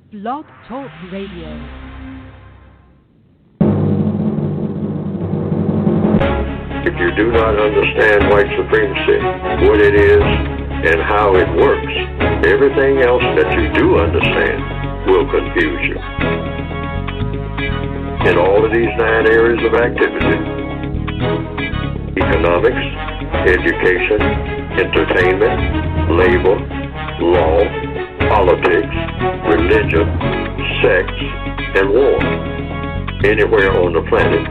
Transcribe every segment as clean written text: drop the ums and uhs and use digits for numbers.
Blog Talk Radio. If you do not understand white supremacy, what it is, and how it works, everything else that you do understand will confuse you. In all of these 9 areas of activity, economics, education, entertainment, labor, law, politics, religion, sex, and war. Anywhere on the planet,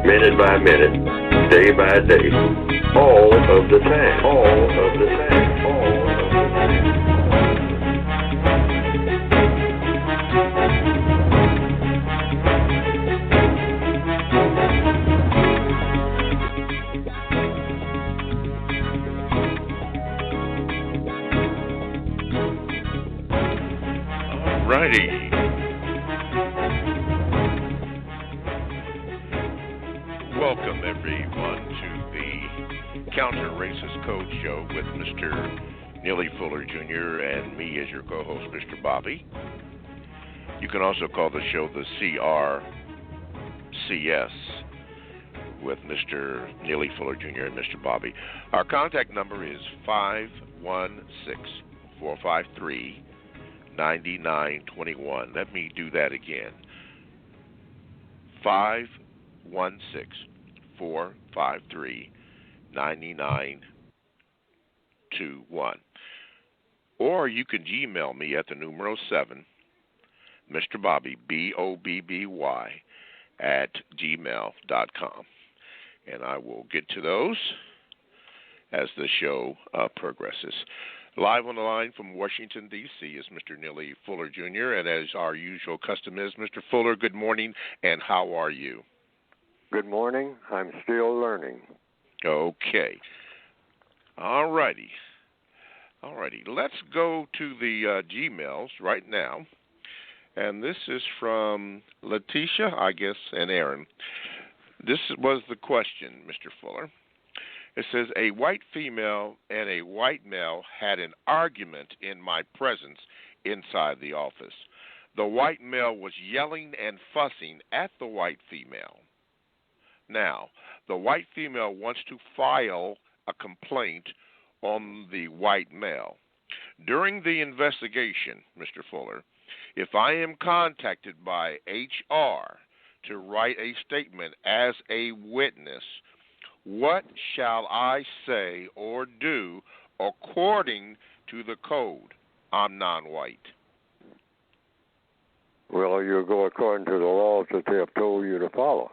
minute by minute, day by day, all of the time, all of the time, all of the time. Righty. Welcome, everyone, to the Counter Racist Code Show with Mr. Neely Fuller Jr. and me as your co-host, Mr. Bobby. You can also call the show the CRCS with Mr. Neely Fuller Jr. and Mr. Bobby. Our contact number is 516-453-9921. Let me do that again. 516-453-9921. Or you can Gmail me at the numero 7, Mr. Bobby, BOBBY, at gmail.com. And I will get to those as the show progresses. Live on the line from Washington, D.C. is Mr. Neely Fuller Jr., and as our usual custom is, Mr. Fuller, good morning, and how are you? Good morning. I'm still learning. Okay. All righty. Let's go to the Gmails right now, and this is from Letitia, I guess, and Aaron. This was the question, Mr. Fuller. It says, a white female and a white male had an argument in my presence inside the office. The white male was yelling and fussing at the white female. Now, the white female wants to file a complaint on the white male. During the investigation, Mr. Fuller, if I am contacted by HR to write a statement as a witness, what shall I say or do according to the code? I'm non-white. Well, you'll go according to the laws that they have told you to follow.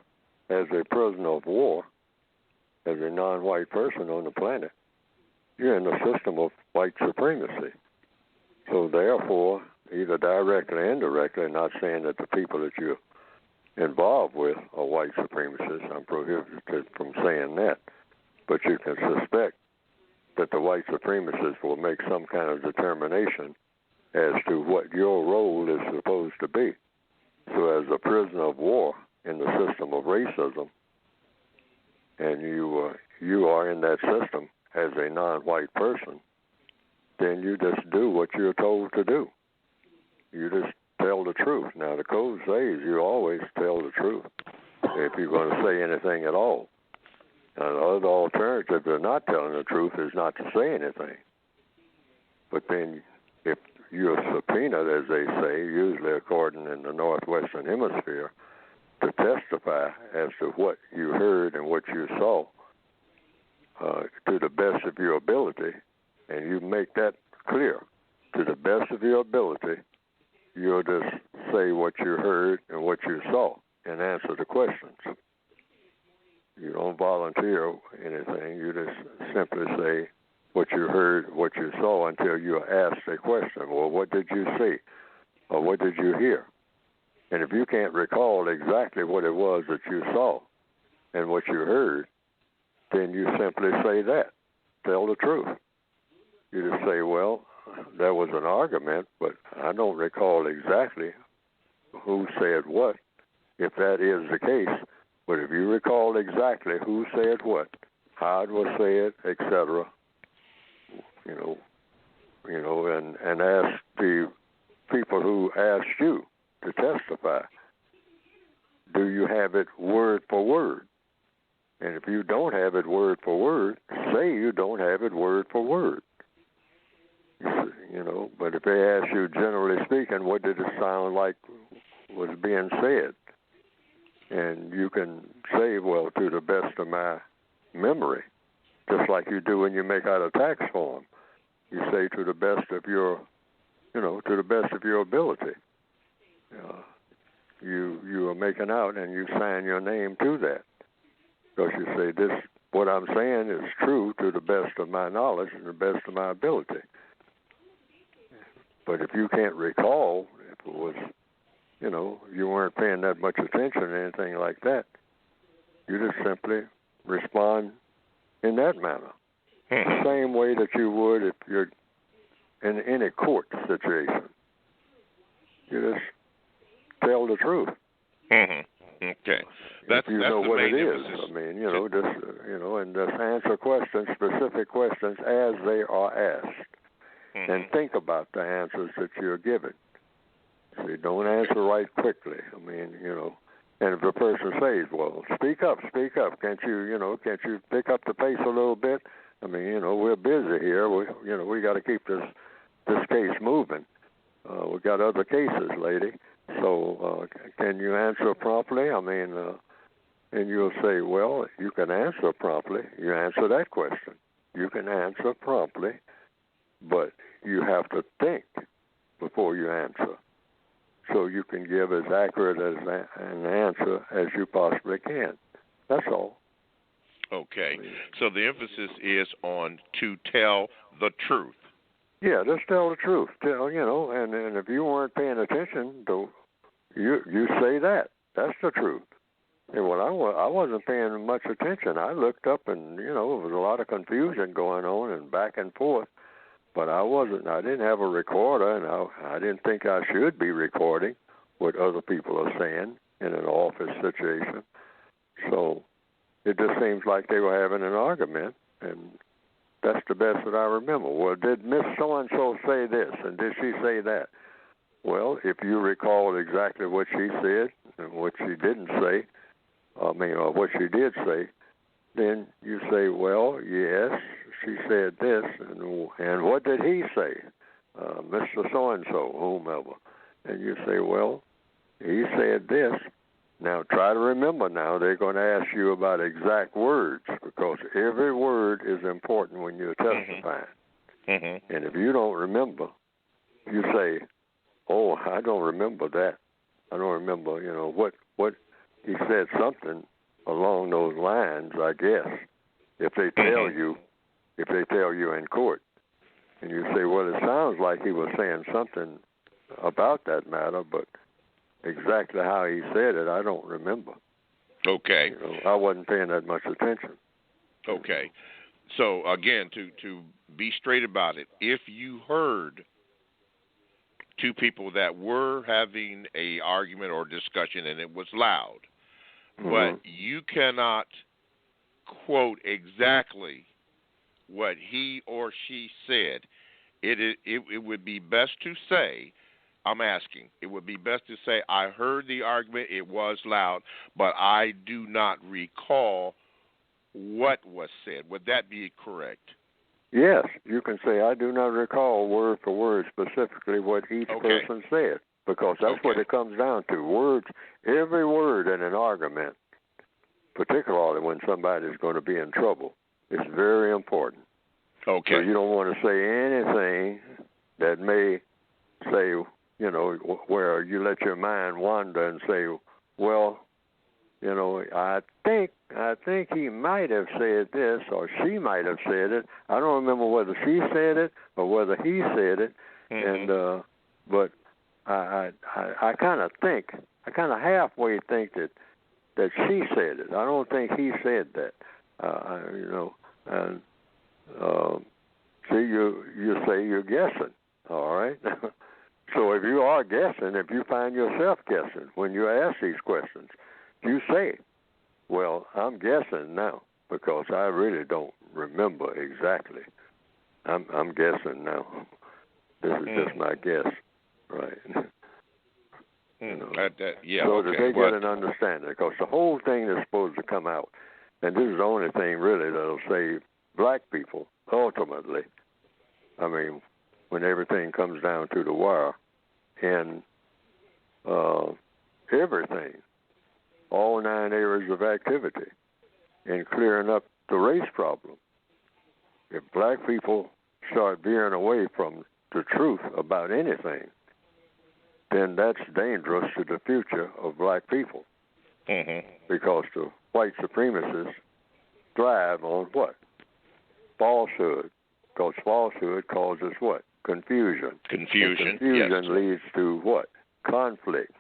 As a prisoner of war, as a non-white person on the planet, you're in the system of white supremacy. So therefore, either directly or indirectly, not saying that the people that you're involved with are white supremacists. I'm prohibited from saying that. But you can suspect that the white supremacists will make some kind of determination as to what your role is supposed to be. So as a prisoner of war in the system of racism, and you are in that system as a non-white person, then you just do what you're told to do. You just tell the truth. Now, the code says you always tell the truth if you're going to say anything at all. Now, the other alternative to not telling the truth is not to say anything. But then if you're subpoenaed, as they say, usually according in the Northwestern Hemisphere, to testify as to what you heard and what you saw to the best of your ability, and you make that clear to the best of your ability, you'll just say what you heard and what you saw and answer the questions. You don't volunteer anything. You just simply say what you heard, what you saw until you're asked a question. Well, what did you see? Or what did you hear? And if you can't recall exactly what it was that you saw and what you heard, then you simply say that. Tell the truth. You just say, well, there was an argument, but I don't recall exactly who said what, if that is the case. But if you recall exactly who said what, how it was said, etc., and ask the people who asked you to testify, do you have it word for word? And if you don't have it word for word, say you don't have it word for word. You know, but if they ask you, generally speaking, what did it sound like was being said? And you can say, well, to the best of my memory, just like you do when you make out a tax form. You say to the best of your, to the best of your ability. You are making out and you sign your name to that. Because you say, this, what I'm saying is true to the best of my knowledge and the best of my ability. But if you can't recall, if it was, you weren't paying that much attention or anything like that, you just simply respond in that manner. The same way that you would if you're in any court situation. You just tell the truth. Mm-hmm. Okay. That's know the what main it is. emphasis. I mean, and just answer questions, specific questions, as they are asked. Mm-hmm. And think about the answers that you're given. See, don't answer right quickly. I mean, and if the person says, well, speak up. Can't you pick up the pace a little bit? I mean, we're busy here. We got to keep this case moving. We got other cases, lady. So can you answer promptly? I mean, and you'll say, well, you can answer promptly. You answer that question. You can answer promptly, but you have to think before you answer, so you can give as accurate an answer as you possibly can. That's all. Okay. So the emphasis is on to tell the truth. Yeah, just tell the truth. And if you weren't paying attention, you say that. That's the truth. And when I wasn't paying much attention, I looked up and, there was a lot of confusion going on and back and forth. But I didn't have a recorder, and I didn't think I should be recording what other people are saying in an office situation. So it just seems like they were having an argument, and that's the best that I remember. Well, did Miss So-and-so say this, and did she say that? Well, if you recall exactly what she said and what she didn't say, or what she did say, then you say, well, yes, she said this, and what did he say? Mr. So-and-so, whomever. And you say, well, he said this. Now, try to remember now, they're going to ask you about exact words, because every word is important when you're testifying. Mm-hmm. And if you don't remember, you say, oh, I don't remember that. I don't remember, what he said something along those lines, I guess, if they tell you in court. And you say, well, it sounds like he was saying something about that matter, but exactly how he said it, I don't remember. Okay. I wasn't paying that much attention. Okay. So, again, to be straight about it, if you heard two people that were having a argument or discussion and it was loud, but you cannot quote exactly what he or she said, it would be best to say, it would be best to say, I heard the argument, it was loud, but I do not recall what was said. Would that be correct? Yes, you can say, I do not recall word for word specifically what each person said, because that's what it comes down to. Words, every word in an argument, particularly when somebody's going to be in trouble, is very important. Okay. So you don't want to say anything that may say, where you let your mind wander and say, well, I think he might have said this or she might have said it. I don't remember whether she said it or whether he said it. And but I kind of halfway think that she said it. I don't think he said that. And see, you say you're guessing. All right. So if you are guessing, if you find yourself guessing when you ask these questions, you say, well, I'm guessing now because I really don't remember exactly. I'm guessing now. This is just my guess, right? So that they get an understanding, because the whole thing is supposed to come out, and this is the only thing really that'll save black people ultimately. I mean, when everything comes down to the wire, and everything, all 9 areas of activity, and clearing up the race problem. If black people start veering away from the truth about anything, then that's dangerous to the future of black people. Because the white supremacists thrive on what? Falsehood. Because falsehood causes what? Confusion. Confusion leads to what? Conflict.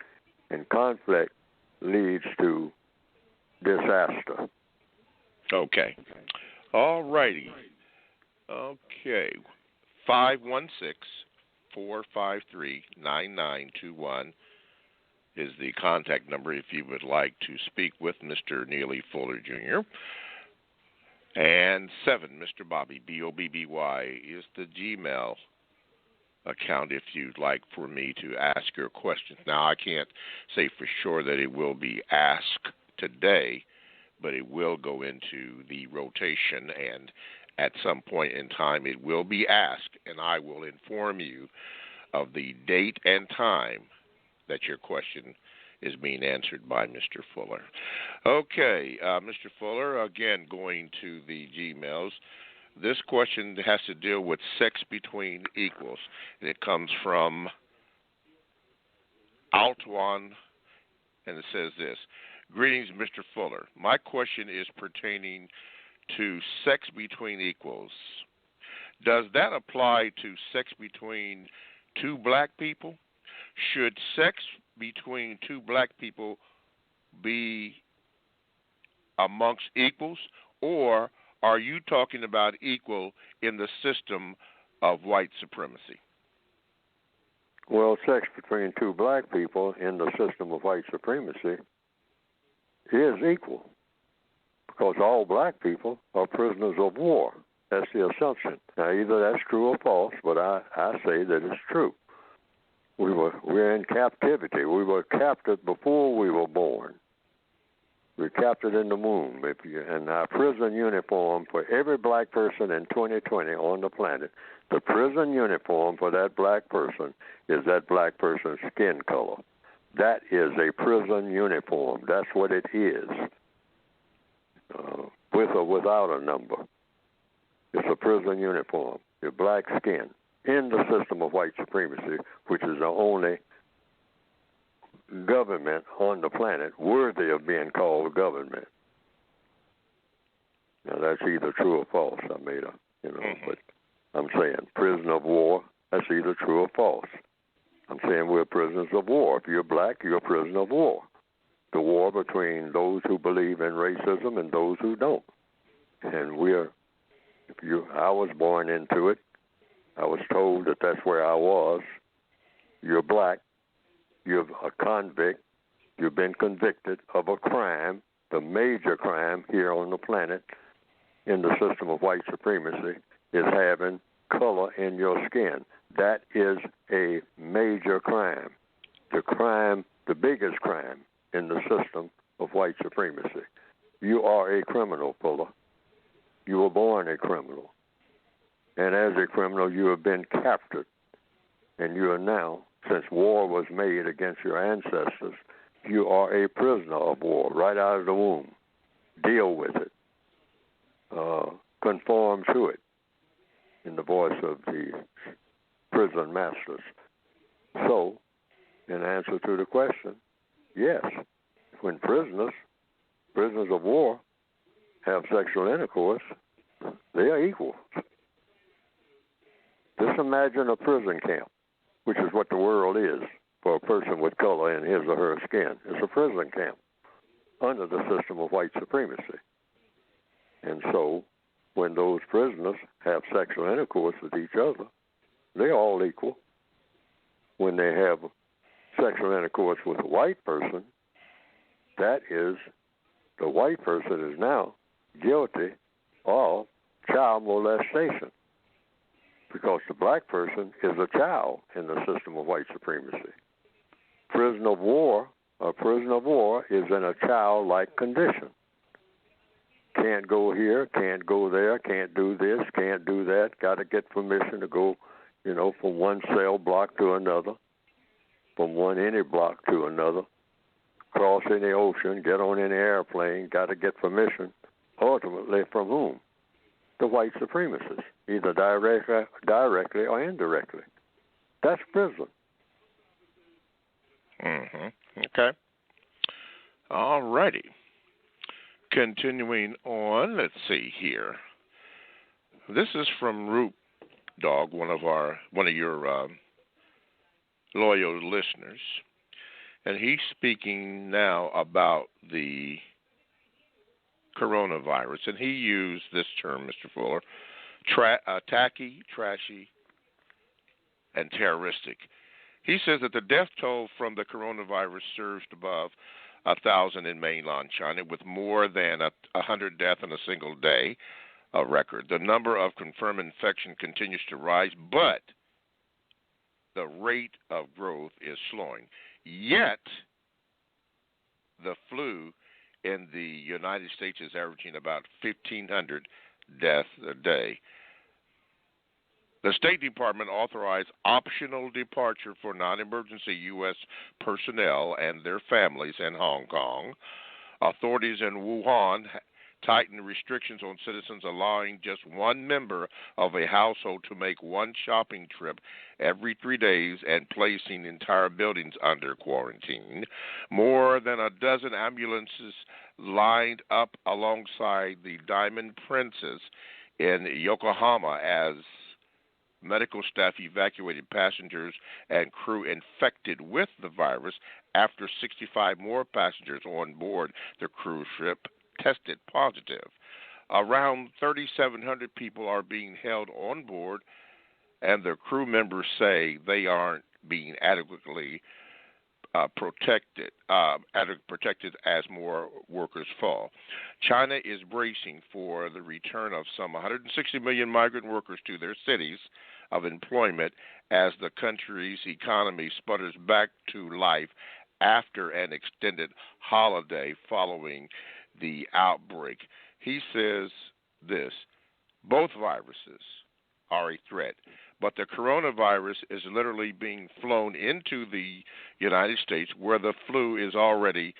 And conflict leads to disaster. Okay. All righty. Okay. 516-453-9921 is the contact number if you would like to speak with Mr. Neely Fuller Jr. And 7, Mr. Bobby, Bobby, is the Gmail account if you'd like for me to ask your questions. Now, I can't say for sure that it will be asked today, but it will go into the rotation, and at some point in time it will be asked, and I will inform you of the date and time that your question is being answered by Mr. Fuller. Okay, Mr. Fuller, again, going to the Gmails. This question has to deal with sex between equals, and it comes from Altwan, and it says this. Greetings, Mr. Fuller. My question is pertaining to sex between equals. Does that apply to sex between 2 black people? Should sex between 2 black people be amongst equals, or are you talking about equal in the system of white supremacy? Well, sex between 2 black people in the system of white supremacy is equal, because all black people are prisoners of war. That's the assumption. Now, either that's true or false, but I say that it's true. We're in captivity. We were captured before we were born. We're captured in the womb. And our prison uniform for every black person in 2020 on the planet, the prison uniform for that black person is that black person's skin color. That is a prison uniform. That's what it is, with or without a number. It's a prison uniform, your black skin, in the system of white supremacy, which is the only government on the planet worthy of being called government. Now, that's either true or false. I made but I'm saying prisoner of war, that's either true or false. I'm saying we're prisoners of war. If you're black, you're a prisoner of war. The war between those who believe in racism and those who don't. And I was born into it. I was told that that's where I was. You're black. You're a convict. You've been convicted of a crime, the major crime here on the planet in the system of white supremacy is having color in your skin. That is a major crime. The biggest crime in the system of white supremacy. You are a criminal, Fuller. You were born a criminal. And as a criminal, you have been captured. And you are now, since war was made against your ancestors, you are a prisoner of war right out of the womb. Deal with it. Conform to it in the voice of the prison masters. So, in answer to the question, yes, when prisoners of war, have sexual intercourse, they are equal. Just imagine a prison camp, which is what the world is for a person with color in his or her skin. It's a prison camp under the system of white supremacy. And so, when those prisoners have sexual intercourse with each other, they're all equal. When they have sexual intercourse with a white person, that is, the white person is now guilty of child molestation, because the black person is a child in the system of white supremacy. prisoner of war is in a childlike condition. Can't go here, can't go there, can't do this, can't do that. Got to get permission to go, from one cell block to another, from any block to another, cross any ocean, get on any airplane. Got to get permission. Ultimately, from whom? The white supremacists, either directly or indirectly. That's prison. Okay. All righty. Continuing on, let's see here. This is from Root Dog, one of your loyal listeners, and he's speaking now about the coronavirus, and he used this term, Mr. Fuller, tacky, trashy, and terroristic. He says that the death toll from the coronavirus surged above 1,000 in mainland China, with more than 100 deaths in a single day, a record. The number of confirmed infection continues to rise, but the rate of growth is slowing. Yet, the flu in the United States is averaging about 1,500 deaths a day. The State Department authorized optional departure for non-emergency U.S. personnel and their families in Hong Kong. Authorities in Wuhan tightened restrictions on citizens, allowing just one member of a household to make one shopping trip every 3 days and placing entire buildings under quarantine. More than a dozen ambulances lined up alongside the Diamond Princess in Yokohama as medical staff evacuated passengers and crew infected with the virus after 65 more passengers on board the cruise ship tested positive. Around 3,700 people are being held on board, and the crew members say they aren't being adequately protected as more workers fall. China is bracing for the return of some 160 million migrant workers to their cities of employment as the country's economy sputters back to life after an extended holiday following the outbreak. He says this: both viruses are a threat, but the coronavirus is literally being flown into the United States, where the flu is already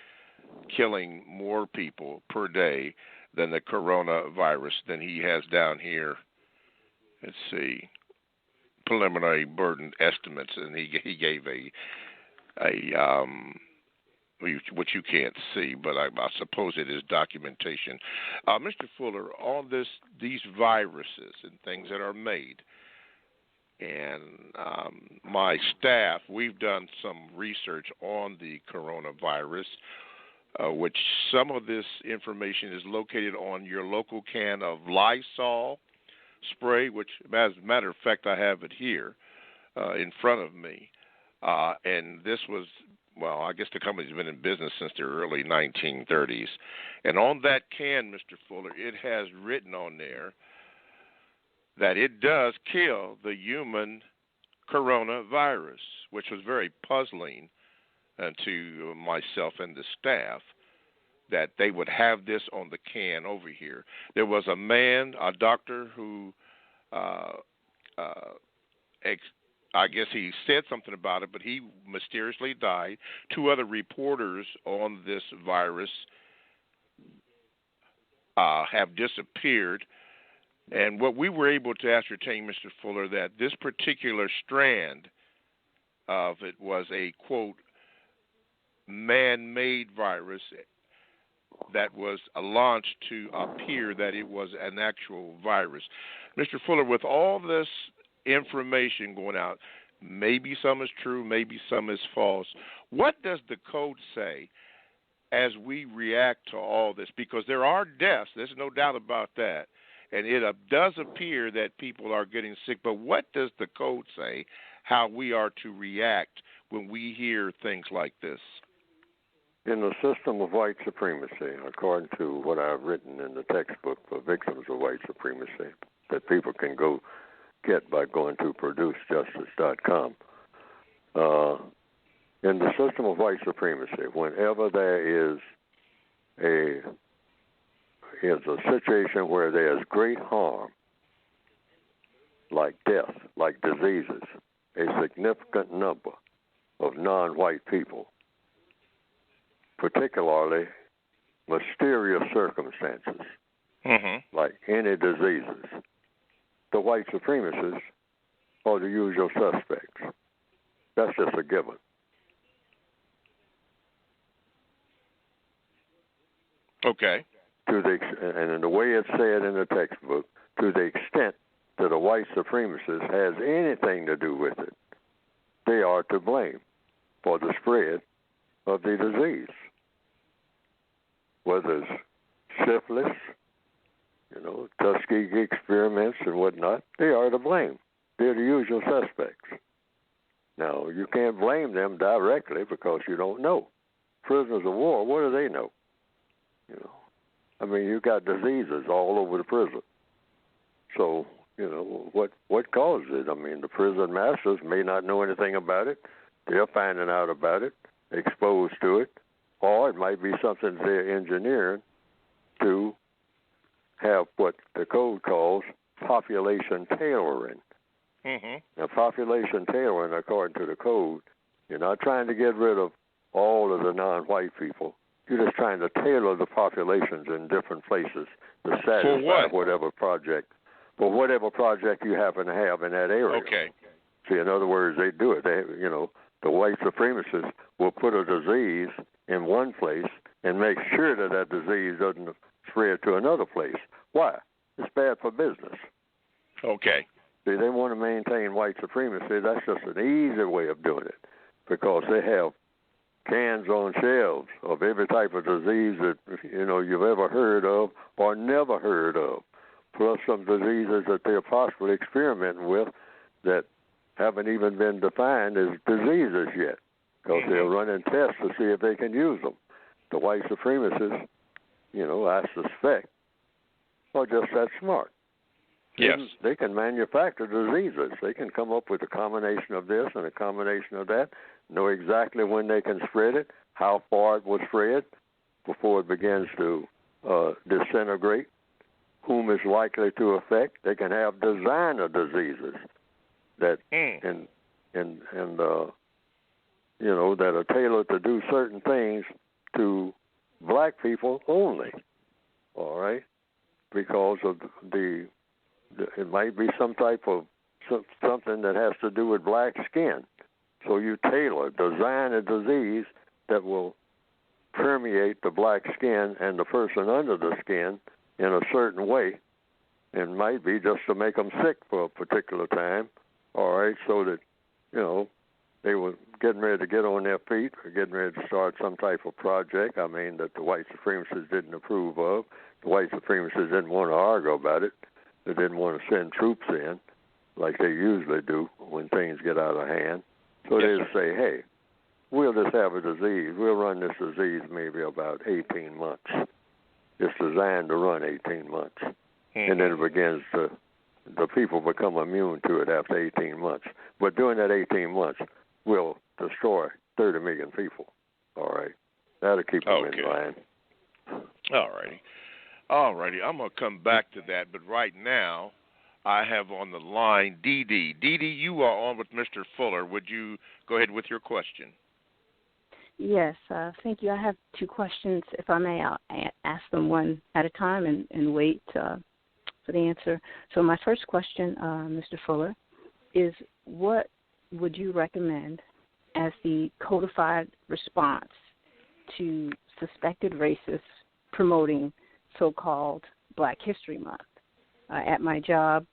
killing more people per day than the coronavirus than he has down here. Let's see, preliminary burden estimates, and he gave a which you can't see, but I suppose it is documentation. Mr. Fuller, on these viruses and things that are made, and my staff, we've done some research on the coronavirus, which some of this information is located on your local can of Lysol spray, which, as a matter of fact, I have it here in front of me. And this was, well, I guess the company's been in business since the early 1930s. And on that can, Mr. Fuller, it has written on there that it does kill the human coronavirus, which was very puzzling to myself and the staff, that they would have this on the can over here. There was a man, a doctor, who I guess he said something about it, but he mysteriously died. 2 other reporters on this virus have disappeared. And what we were able to ascertain, Mr. Fuller, that this particular strand of it was a, quote, man-made virus that was launched to appear that it was an actual virus. Mr. Fuller, with all this information going out, maybe some is true, maybe some is false, what does the code say as we react to all this? Because there are deaths, there's no doubt about that, and it does appear that people are getting sick, but what does the code say how we are to react when we hear things like this? In the system of white supremacy, according to what I've written in the textbook for victims of white supremacy, that people can go get by going to producejustice.com. in the system of white supremacy, whenever there is a situation where there is great harm, like death, like diseases, a significant number of non-white people, particularly mysterious circumstances, like any diseases, the white supremacists are the usual suspects. That's just a given. Okay. And in the way it's said in the textbook, to the extent that a white supremacist has anything to do with it, they are to blame for the spread of the disease. Whether it's syphilis, Tuskegee experiments and whatnot, they are to blame. They're the usual suspects. Now, you can't blame them directly because you don't know. Prisoners of war, what do they know? You got diseases all over the prison. So, what caused it? The prison masters may not know anything about it. They're finding out about it, exposed to it, or it might be something they're engineering to have what the code calls population tailoring. Now, population tailoring, according to the code, you're not trying to get rid of all of the non-white people. You're just trying to tailor the populations in different places to satisfy whatever project you happen to have in that area. Okay. See, in other words, they do it. The white supremacists will put a disease in one place and make sure that disease doesn't spread to another place. Why? It's bad for business. Okay. See, they want to maintain white supremacy. That's just an easy way of doing it because they have cans on shelves of every type of disease that you've ever heard of or never heard of, plus some diseases that they're possibly experimenting with that haven't even been defined as diseases yet, because they're running tests to see if they can use them. The white supremacists, I suspect, are just that smart. Yes. They can manufacture diseases. They can come up with a combination of this and a combination of that, know exactly when they can spread it, how far it will spread before it begins to disintegrate, whom it's likely to affect. They can have designer diseases that that are tailored to do certain things to black people only. All right, because of it might be some type of something that has to do with black skin. So you design a disease that will permeate the black skin and the person under the skin in a certain way, and might be just to make them sick for a particular time, all right, so that, they were getting ready to get on their feet or getting ready to start some type of project, that the white supremacists didn't approve of. The white supremacists didn't want to argue about it. They didn't want to send troops in like they usually do when things get out of hand. So they would say, hey, we'll just have a disease. We'll run this disease maybe about 18 months. It's designed to run 18 months. And then it begins the people become immune to it after 18 months. But during that 18 months, we'll destroy 30 million people. All right. That'll keep them in line. All righty. I'm going to come back to that, but right now I have on the line Dee Dee. Dee Dee, you are on with Mr. Fuller. Would you go ahead with your question? Yes, thank you. I have two questions. If I may, I'll ask them one at a time and wait for the answer. So my first question, Mr. Fuller, is what would you recommend as the codified response to suspected racists promoting so-called Black History Month? At my job,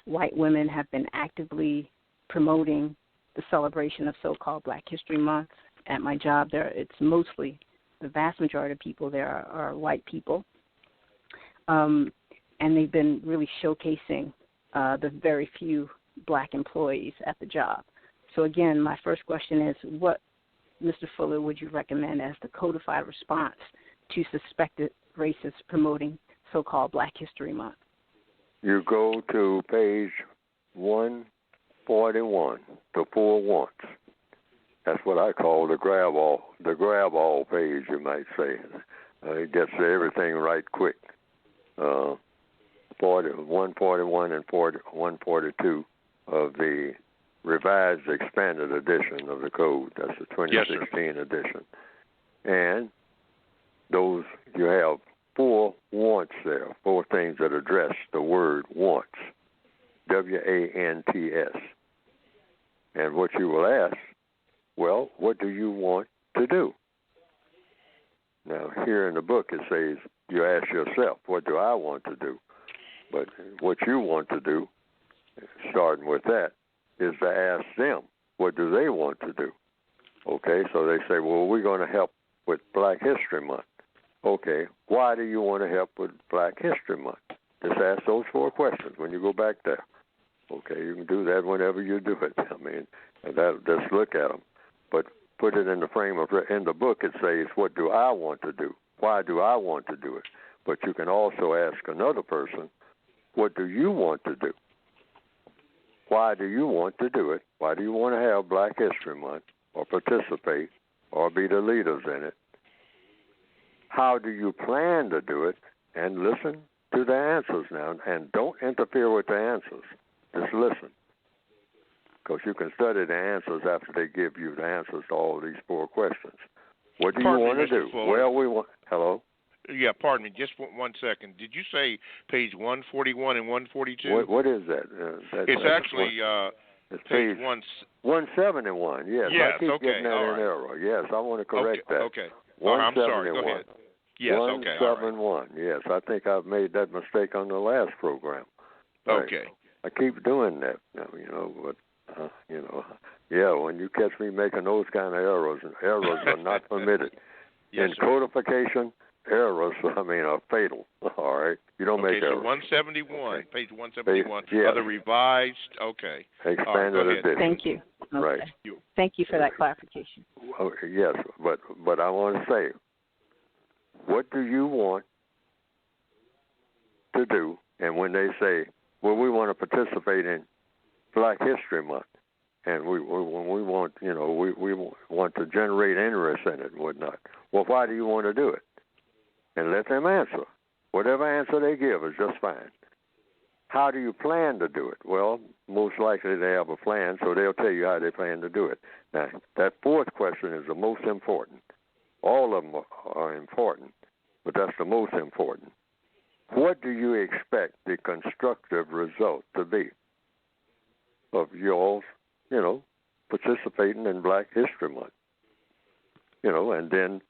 white women have been actively promoting the celebration of so-called Black History Month. At my job, it's mostly, the vast majority of people there are white people. And they've been really showcasing the very few black employees at the job. So again, my first question is, what, Mr. Fuller, would you recommend as the codified response to suspected racists promoting so-called Black History Month? You go to page 141, the 4 wants. That's what I call the grab all page, you might say. It gets everything right quick. 141 and 142 of the revised expanded edition of the code. That's the 2016 edition. And those, you have 4 wants there, 4 things that address the word wants, W-A-N-T-S. And what you will ask, well, what do you want to do? Now, here in the book it says, you ask yourself, what do I want to do? But what you want to do, starting with that, is to ask them, what do they want to do? Okay, so they say, well, we're going to help with Black History Month. Okay, why do you want to help with Black History Month? Just ask those 4 questions when you go back there. Okay, you can do that whenever you do it. I mean, just look at them. But put it in the frame of, in the book it says, what do I want to do? Why do I want to do it? But you can also ask another person, what do you want to do? Why do you want to do it? Why do you want to have Black History Month or participate or be the leaders in it? How do you plan to do it? And listen to the answers now. And don't interfere with the answers. Just listen. Because you can study the answers after they give you the answers to all these 4 questions. What do you want to do? Well, we want... Hello? Yeah, pardon me, just 1 second. Did you say page 141 and 142? What is that? It's actually it's page 171. Yes, I keep getting that in error. Yes, I want to correct that. Okay. I'm sorry. Go ahead. Yes, 171. Yes, I think I've made that mistake on the last program. Okay. I keep doing that, but yeah, when you catch me making those kind of errors, and errors are not permitted. Yes, in codification, errors, are fatal. All right, you don't make errors. So 171, page 171, of the revised. Okay. Expanded edition. Thank you. Okay. Right. Thank you for that clarification. Okay, yes, but I want to say, what do you want to do? And when they say, well, we want to participate in Black History Month, and we want, we want to generate interest in it and whatnot. Well, why do you want to do it? And let them answer. Whatever answer they give is just fine. How do you plan to do it? Well, most likely they have a plan, so they'll tell you how they plan to do it. Now, that 4th question is the most important. All of them are important, but that's the most important. What do you expect the constructive result to be of yours, participating in Black History Month? And then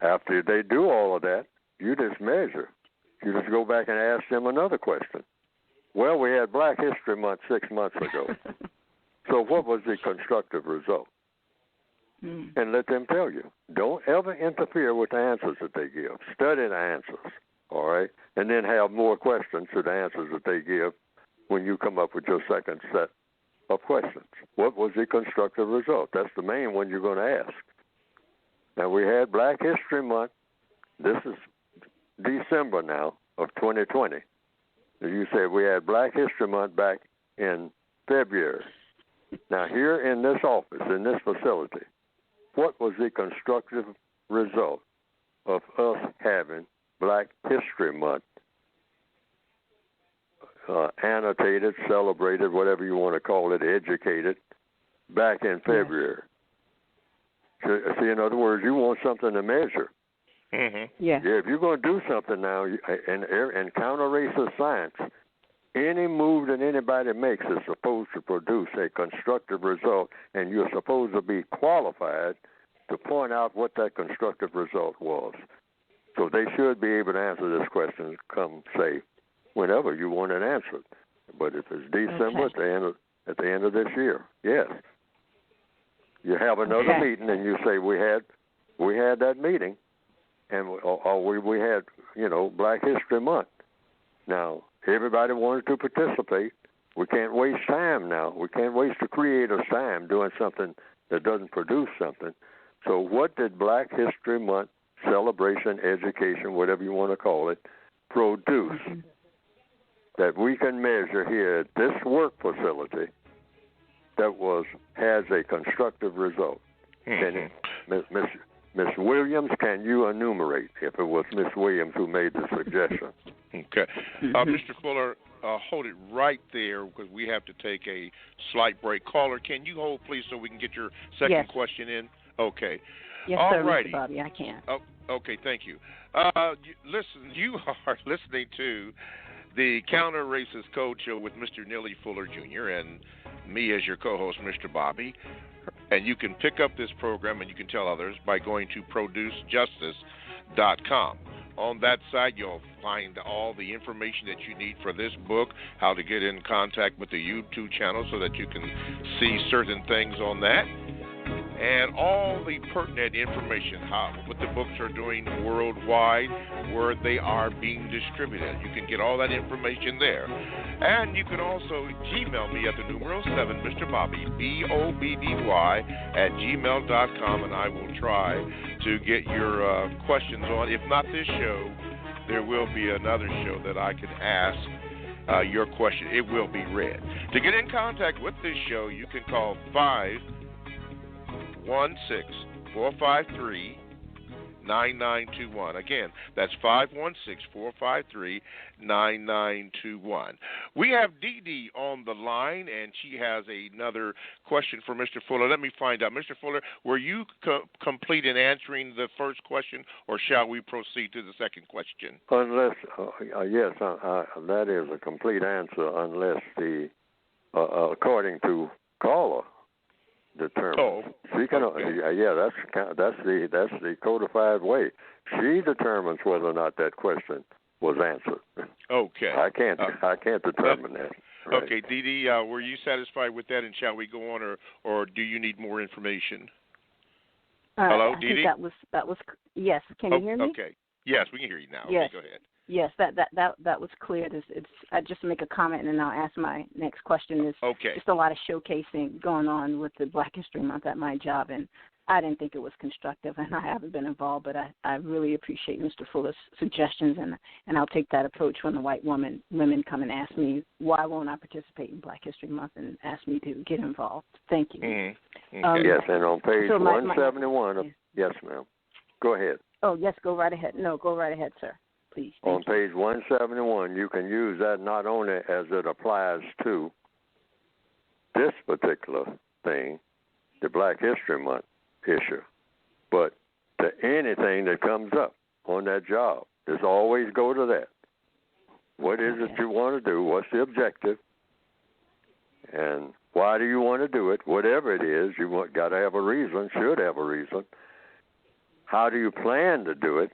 after they do all of that, you just measure. You just go back and ask them another question. Well, we had Black History Month 6 months ago. So what was the constructive result? And let them tell you. Don't ever interfere with the answers that they give. Study the answers, all right? And then have more questions to the answers that they give when you come up with your second set of questions. What was the constructive result? That's the main one you're going to ask. Now, we had Black History Month. This is December now of 2020. You said we had Black History Month back in February. Now, here in this office, in this facility, what was the constructive result of us having Black History Month annotated, celebrated, whatever you want to call it, educated, back in February? See, in other words, you want something to measure. Mm-hmm. Yeah, if you're going to do something now, in counter-racist science, any move that anybody makes is supposed to produce a constructive result, and you're supposed to be qualified to point out what that constructive result was. So they should be able to answer this question, come, say, whenever you want it answered. But if it's December at the end of this year, yes. You have another meeting, and you say, we had that meeting, and we had, Black History Month. Now, everybody wanted to participate. We can't waste time now. We can't waste the creator's time doing something that doesn't produce something. So what did Black History Month celebration, education, whatever you want to call it, produce that we can measure here at this work facility that has a constructive result? Can Miss Williams, can you enumerate if it was Miss Williams who made the suggestion? Okay. Mr. Fuller, hold it right there because we have to take a slight break. Caller, can you hold, please, so we can get your second question in? Okay. Yes, all sir, righty. Mr. Bobby, I can. Oh, okay, thank you. Listen, you are listening to the Counter Racist Code Show with Mr. Neely Fuller Jr. and me as your co-host, Mr. Bobby. And you can pick up this program and you can tell others by going to producejustice.com. On that site, you'll find all the information that you need for this book, how to get in contact with the YouTube channel so that you can see certain things on that, and all the pertinent information, what the books are doing worldwide, where they are being distributed. You can get all that information there. And you can also Gmail me at the numero 7, Mr. Bobby, BOBBY, at gmail.com, and I will try to get your questions on. If not this show, there will be another show that I can ask your question. It will be read. To get in contact with this show, you can call 516-453-9921. Again, that's 516-453-9921. We have Dee Dee on the line, and she has another question for Mr. Fuller. Let me find out. Mr. Fuller, were you complete in answering the first question, or shall we proceed to the second question? Unless, yes, that is a complete answer, unless according to caller, determines. Oh, she can. Okay. That's the codified way. She determines whether or not that question was answered. Okay. I can't determine that. Right. Okay, Dee Dee, were you satisfied with that, and shall we go on, or do you need more information? Hello, Dee Dee? That was yes. Can you hear me? Okay. Yes, we can hear you now. Yes. Okay, go ahead. Yes, that was clear. I just make a comment and then I'll ask my next question. There's just a lot of showcasing going on with the Black History Month at my job, and I didn't think it was constructive, and I haven't been involved, but I really appreciate Mr. Fuller's suggestions, and I'll take that approach when the white women come and ask me why won't I participate in Black History Month and ask me to get involved. Thank you. Mm-hmm. Okay. Yes, and on page 171 yes, ma'am. Go ahead. Oh, yes, go right ahead. No, go right ahead, sir. Please. On page 171, you can use that not only as it applies to this particular thing, the Black History Month issue, but to anything that comes up on that job. Just always go to that. What is it you want to do? What's the objective? And why do you want to do it? Whatever it is, you got to have a reason, should have a reason. How do you plan to do it?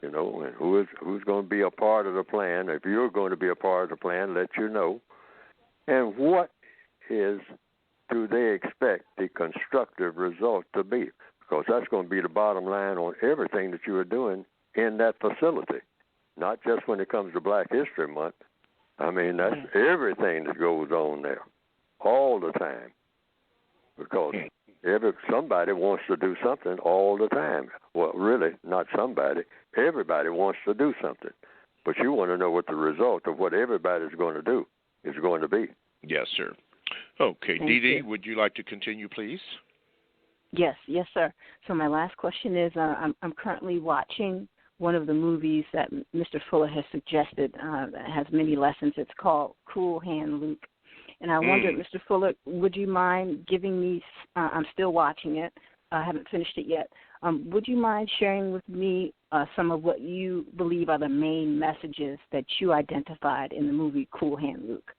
You know, and who's going to be a part of the plan? If you're going to be a part of the plan, let you know. And what do they expect the constructive result to be? Because that's going to be the bottom line on everything that you are doing in that facility, not just when it comes to Black History Month. I mean, that's everything that goes on there, all the time, because somebody wants to do something all the time. Well, really, not somebody. Everybody wants to do something. But you want to know what the result of what everybody's going to do is going to be. Yes, sir. Okay, Dee Dee, would you like to continue, please? Yes, sir. So my last question is, I'm currently watching one of the movies that Mr. Fuller has suggested that has many lessons. It's called Cool Hand Luke. And I wondered, Mr. Fuller, would you mind giving me, I'm still watching it, I haven't finished it yet, would you mind sharing with me some of what you believe are the main messages that you identified in the movie Cool Hand Luke?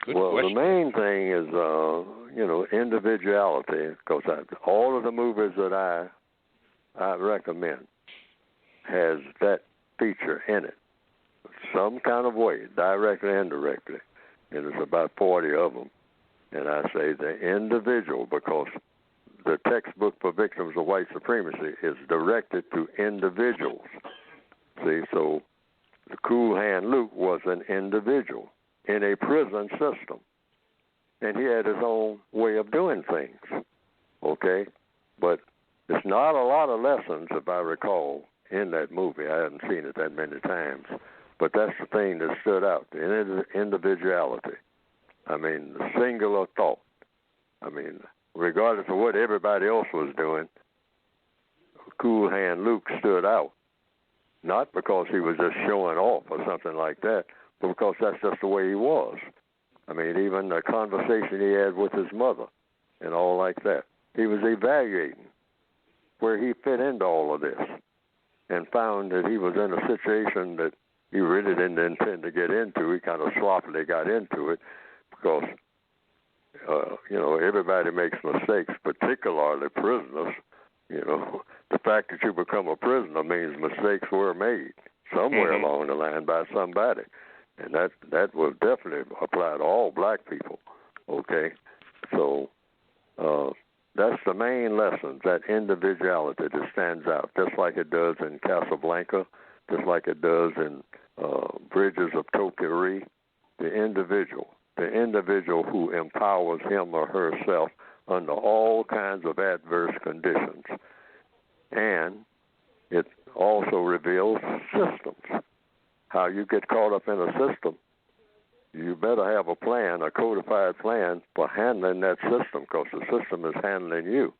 Good well, question. The main thing is, individuality, because all of the movies that I recommend has that feature in it, some kind of way, directly and indirectly. And there's about 40 of them. And I say the individual, because the textbook for victims of white supremacy is directed to individuals. See, so the Cool Hand Luke was an individual in a prison system. And he had his own way of doing things, okay? But there's not a lot of lessons, if I recall, in that movie. I haven't seen it that many times. But that's the thing that stood out, the individuality. I mean, the singular thought. I mean, regardless of what everybody else was doing, Cool Hand Luke stood out. Not because he was just showing off or something like that, but because that's just the way he was. I mean, even the conversation he had with his mother and all like that. He was evaluating where he fit into all of this and found that he was in a situation that he really didn't intend to get into. He kind of sloppily got into it because, everybody makes mistakes, particularly prisoners. The fact that you become a prisoner means mistakes were made somewhere along the line by somebody. And that will definitely apply to all black people, okay? So that's the main lesson, that individuality that stands out, just like it does in Casablanca, just like it does in Bridges of Tokyo. The individual who empowers him or herself under all kinds of adverse conditions. And it also reveals systems. How you get caught up in a system, you better have a plan, a codified plan for handling that system, because the system is handling you.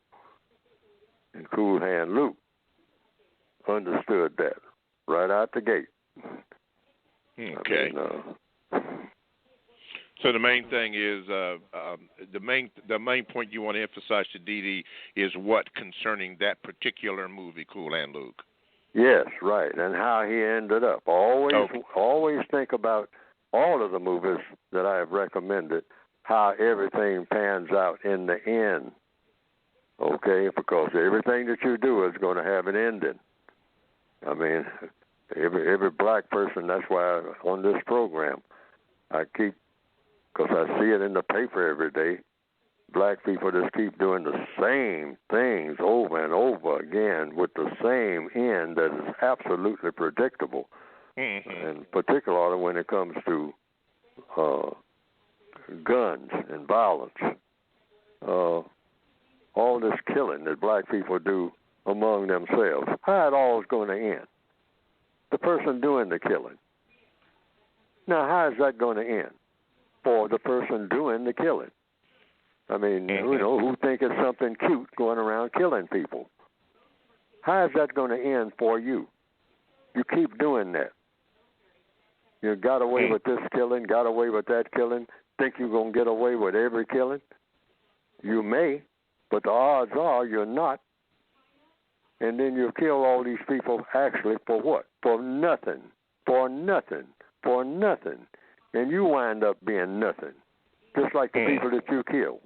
And Cool Hand Luke understood that right out the gate. Okay. So the main thing is the main point you want to emphasize to Dee Dee is what concerning that particular movie, Cool Hand Luke. Yes, right, and how he ended up. Always think about all of the movies that I have recommended, how everything pans out in the end. Okay, because everything that you do is going to have an ending. I mean, every black person. That's why on this program, because I see it in the paper every day, black people just keep doing the same things over and over again with the same end that is absolutely predictable. And particularly when it comes to guns and violence. All this killing that black people do among themselves. How it all is going to end? The person doing the killing. Now, how is that going to end for the person doing the killing? I mean, who think it's something cute going around killing people? How is that going to end for you? You keep doing that. You got away with this killing, got away with that killing, think you're going to get away with every killing? You may, but the odds are you're not. And then you kill all these people actually for what? For nothing. For nothing. For nothing. And you wind up being nothing, just like the people that you kill.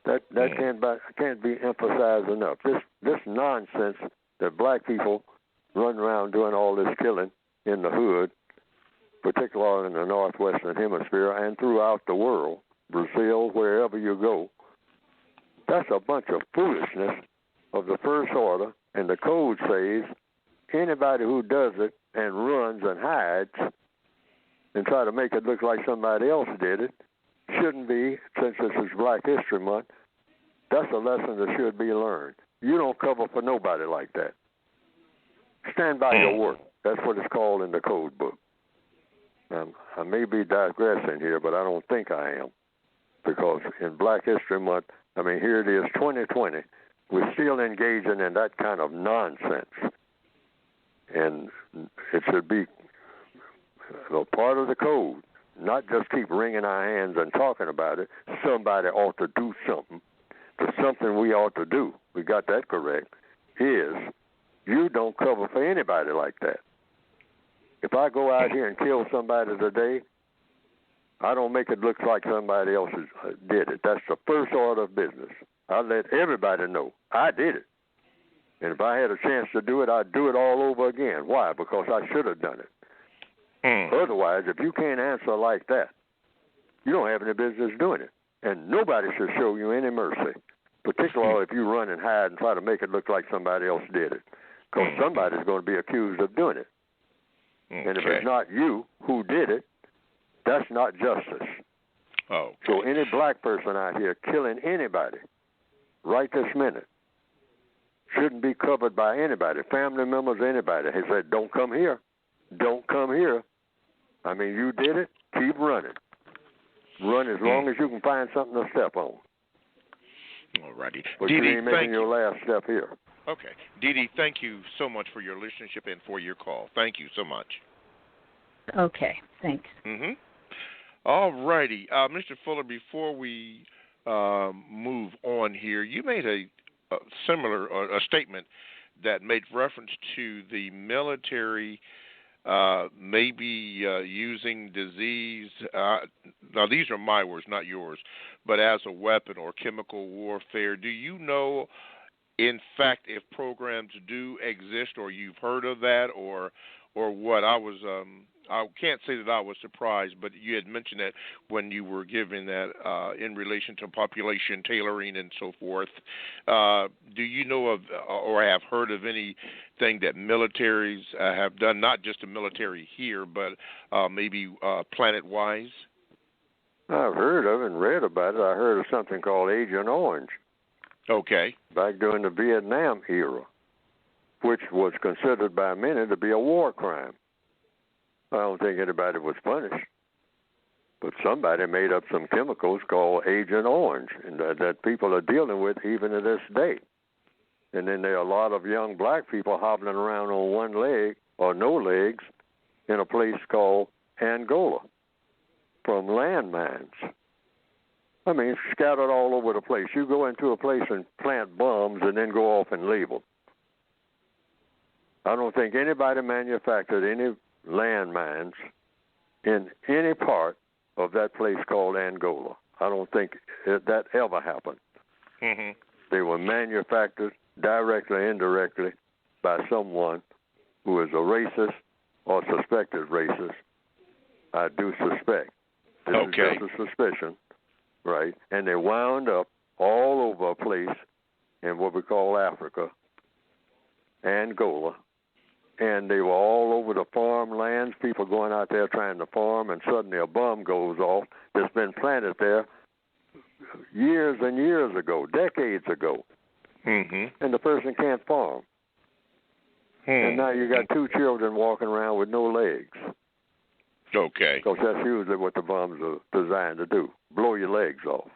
That can't be emphasized enough. This nonsense that black people run around doing all this killing in the hood, particularly in the Northwestern Hemisphere and throughout the world, Brazil, wherever you go, that's a bunch of foolishness of the first order. And the code says anybody who does it and runs and hides and try to make it look like somebody else did it shouldn't be, since this is Black History Month. That's a lesson that should be learned. You don't cover for nobody like that. Stand by your work. That's what it's called in the code book. I may be digressing here, but I don't think I am, because in Black History Month, I mean, here it is, 2020. We're still engaging in that kind of nonsense. And it should be a part of the code, not just keep wringing our hands and talking about it. Somebody ought to do something. The something we ought to do, we got that correct, is you don't cover for anybody like that. If I go out here and kill somebody today, I don't make it look like somebody else did it. That's the first order of business. I let everybody know I did it. And if I had a chance to do it, I'd do it all over again. Why? Because I should have done it. Otherwise, if you can't answer like that, you don't have any business doing it. And nobody should show you any mercy, particularly if you run and hide and try to make it look like somebody else did it, because somebody's going to be accused of doing it. Okay. And if it's not you who did it, that's not justice. Okay. So any black person out here killing anybody right this minute shouldn't be covered by anybody, family members, anybody. He said, don't come here. Don't come here. I mean, you did it, keep running. Run as long as you can find something to step on. All righty. But Dee you Dee, ain't making your last step here. Okay. Dee Dee, thank you so much for your listenership and for your call. Thank you so much. Okay, thanks. Mm-hmm. All righty. Mr. Fuller, before we move on here, you made a similar a statement that made reference to the military maybe using disease. Now, these are my words, not yours, but as a weapon or chemical warfare. Do you know, in fact, if programs do exist, or you've heard of that, or what? I can't say that I was surprised, but you had mentioned that when you were giving that in relation to population tailoring and so forth. Do you know of or have heard of anything that militaries have done, not just the military here, but maybe planet-wise? I've heard of it and read about it. I heard of something called Agent Orange. Okay. Back during the Vietnam era, which was considered by many to be a war crime. I don't think anybody was punished, but somebody made up some chemicals called Agent Orange, and that people are dealing with even to this day. And then there are a lot of young black people hobbling around on one leg or no legs in a place called Angola from landmines. I mean, scattered all over the place. You go into a place and plant bombs and then go off and leave them. I don't think anybody manufactured any landmines in any part of that place called Angola. I don't think that ever happened. Mm-hmm. They were manufactured directly or indirectly by someone who is a racist or suspected racist. I do suspect. This is just a suspicion, right? And they wound up all over a place in what we call Africa, Angola, and they were all over the farmlands, people going out there trying to farm, and suddenly a bomb goes off that's been planted there years and years ago, decades ago, and the person can't farm. And now you got two children walking around with no legs. Okay. Because that's usually what the bombs are designed to do, blow your legs off.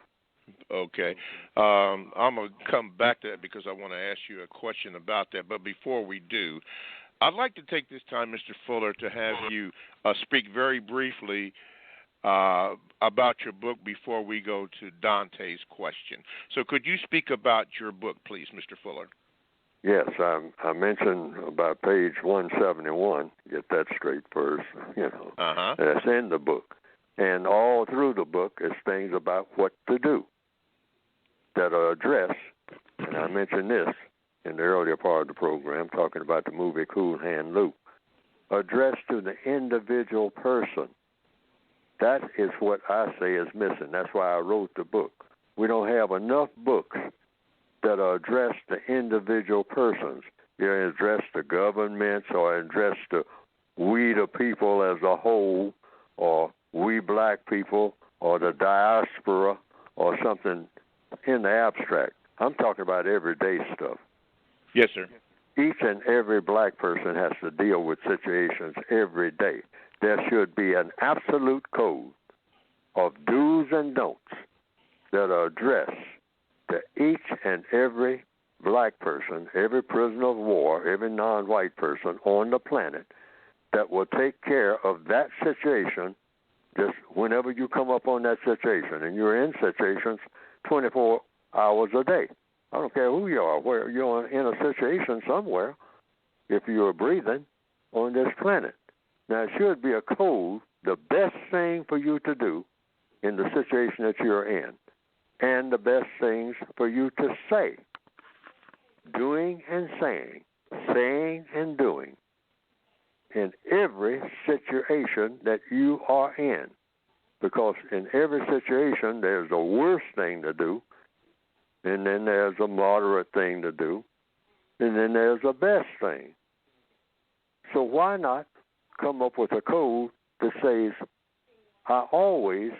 Okay. I'm going to come back to that because I want to ask you a question about that. But before we do, I'd like to take this time, Mr. Fuller, to have you speak very briefly about your book before we go to Dante's question. So could you speak about your book, please, Mr. Fuller? Yes, I mentioned about page 171. Get that straight first. That's in the book. And all through the book is things about what to do that are addressed. And I mentioned this in the earlier part of the program, talking about the movie Cool Hand Luke, addressed to the individual person. That is what I say is missing. That's why I wrote the book. We don't have enough books that are addressed to individual persons. They're addressed to governments or addressed to we the people as a whole, or we black people, or the diaspora, or something in the abstract. I'm talking about everyday stuff. Yes, sir. Each and every black person has to deal with situations every day. There should be an absolute code of do's and don'ts that are addressed to each and every black person, every prisoner of war, every non-white person on the planet that will take care of that situation just whenever you come up on that situation. And you're in situations 24 hours a day. I don't care who you are, where you're in a situation somewhere, if you're breathing on this planet. Now, it should be a code, the best thing for you to do in the situation that you're in, and the best things for you to say, doing and saying and doing, in every situation that you are in. Because in every situation, there's a worse thing to do, and then there's a moderate thing to do, and then there's a best thing. So why not come up with a code that says, I always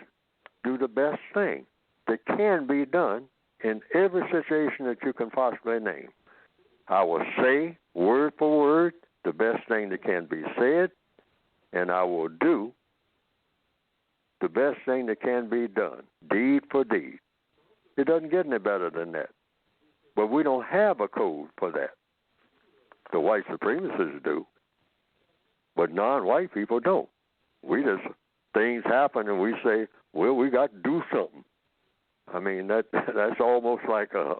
do the best thing that can be done in every situation that you can possibly name. I will say, word for word, the best thing that can be said, and I will do the best thing that can be done, deed for deed. It doesn't get any better than that. But we don't have a code for that. The white supremacists do, but non-white people don't. Things happen and we say, well, we got to do something. I mean, that's almost like a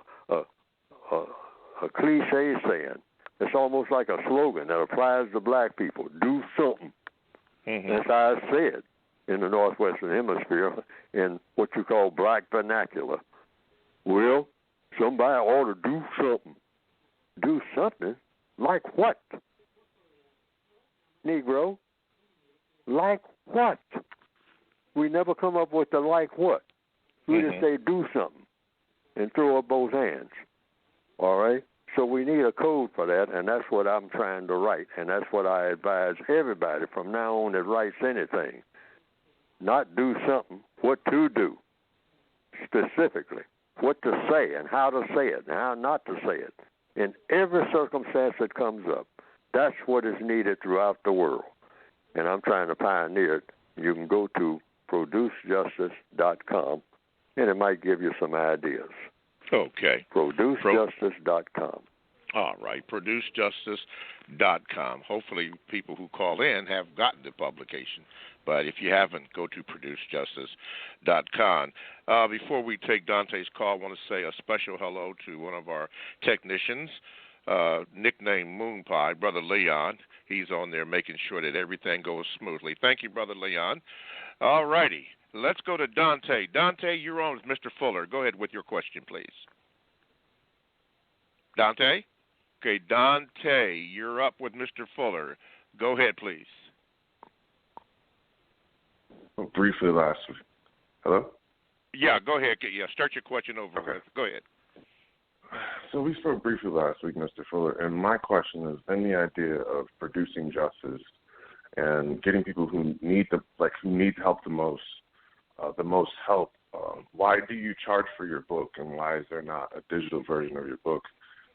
cliche saying. It's almost like a slogan that applies to black people. Do something. Mm-hmm. That's how I say it in the Northwestern Hemisphere in what you call black vernacular. Well, somebody ought to do something. Do something? Like what? Negro? Like what? We never come up with the like what. We just say do something and throw up both hands. All right? So we need a code for that, and that's what I'm trying to write, and that's what I advise everybody from now on that writes anything. Not do something, what to do specifically, what to say and how to say it and how not to say it. In every circumstance that comes up, that's what is needed throughout the world. And I'm trying to pioneer it. You can go to producejustice.com, and it might give you some ideas. Okay. Producejustice.com. All right, producejustice.com. Hopefully people who call in have gotten the publication. But if you haven't, go to producejustice.com. Before we take Dante's call, I want to say a special hello to one of our technicians, nicknamed Moon Pie, Brother Leon. He's on there making sure that everything goes smoothly. Thank you, Brother Leon. All righty, let's go to Dante. Dante, you're on with Mr. Fuller. Go ahead with your question, please. Dante? Okay, Dante, you're up with Mr. Fuller. Go ahead, please. Briefly last week. Hello? Yeah, go ahead. Yeah, start your question over with. Go ahead. So we spoke briefly last week, Mr. Fuller, and my question is, in the idea of producing justice and getting people who need help the most help, why do you charge for your book, and why is there not a digital version of your book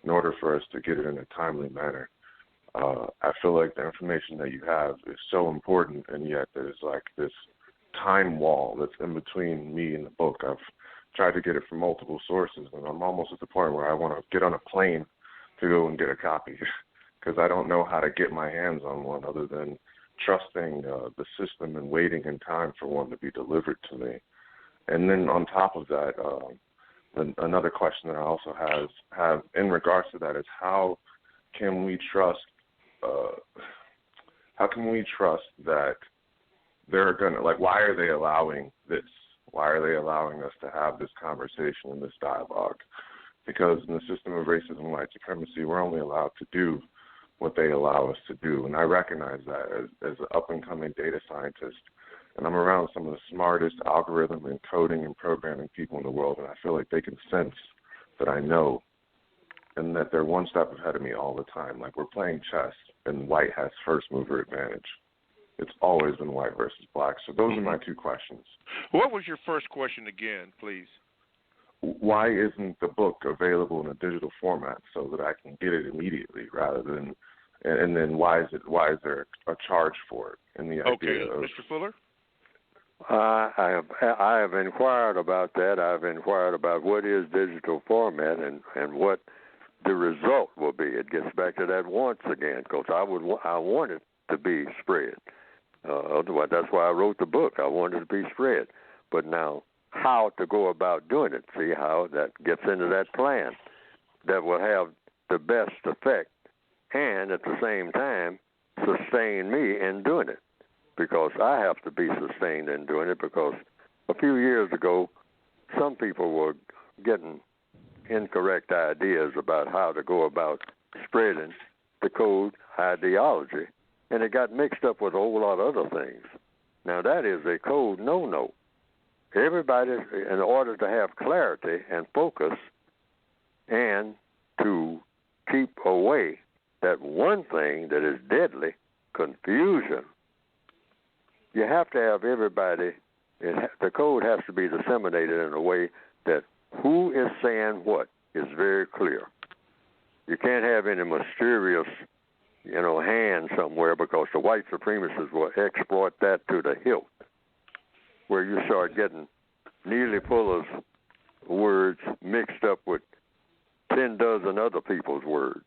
in order for us to get it in a timely manner? I feel like the information that you have is so important, and yet there's like this time wall that's in between me and the book. I've tried to get it from multiple sources, and I'm almost at the point where I want to get on a plane to go and get a copy because I don't know how to get my hands on one other than trusting the system and waiting in time for one to be delivered to me. And then on top of that, another question that I also have in regards to that is how can we trust that they're gonna, like, why are they allowing this? Why are they allowing us to have this conversation and this dialogue? Because in the system of racism and white supremacy, we're only allowed to do what they allow us to do. And I recognize that as an up-and-coming data scientist. And I'm around some of the smartest algorithm and coding and programming people in the world, and I feel like they can sense that I know and that they're one step ahead of me all the time. Like, we're playing chess, and white has first-mover advantage. It's always been white versus black. So those are my two questions. What was your first question again, please? Why isn't the book available in a digital format so that I can get it immediately rather than, and then why is there a charge for it in the idea of... Mr. Fuller? I have inquired about that. I've inquired about what is digital format and what the result will be. It gets back to that once again, because I want it to be spread. Otherwise, that's why I wrote the book. I wanted it to be spread. But now, how to go about doing it? See how that gets into that plan that will have the best effect and at the same time sustain me in doing it. Because I have to be sustained in doing it, because a few years ago, some people were getting incorrect ideas about how to go about spreading the code ideology, and it got mixed up with a whole lot of other things. Now, that is a code no-no. Everybody, in order to have clarity and focus and to keep away that one thing that is deadly, confusion, you have to have everybody, the code has to be disseminated in a way that who is saying what is very clear. You can't have any mysterious, hand somewhere, because the white supremacists will exploit that to the hilt, where you start getting Neely Fuller's words mixed up with 10 dozen other people's words,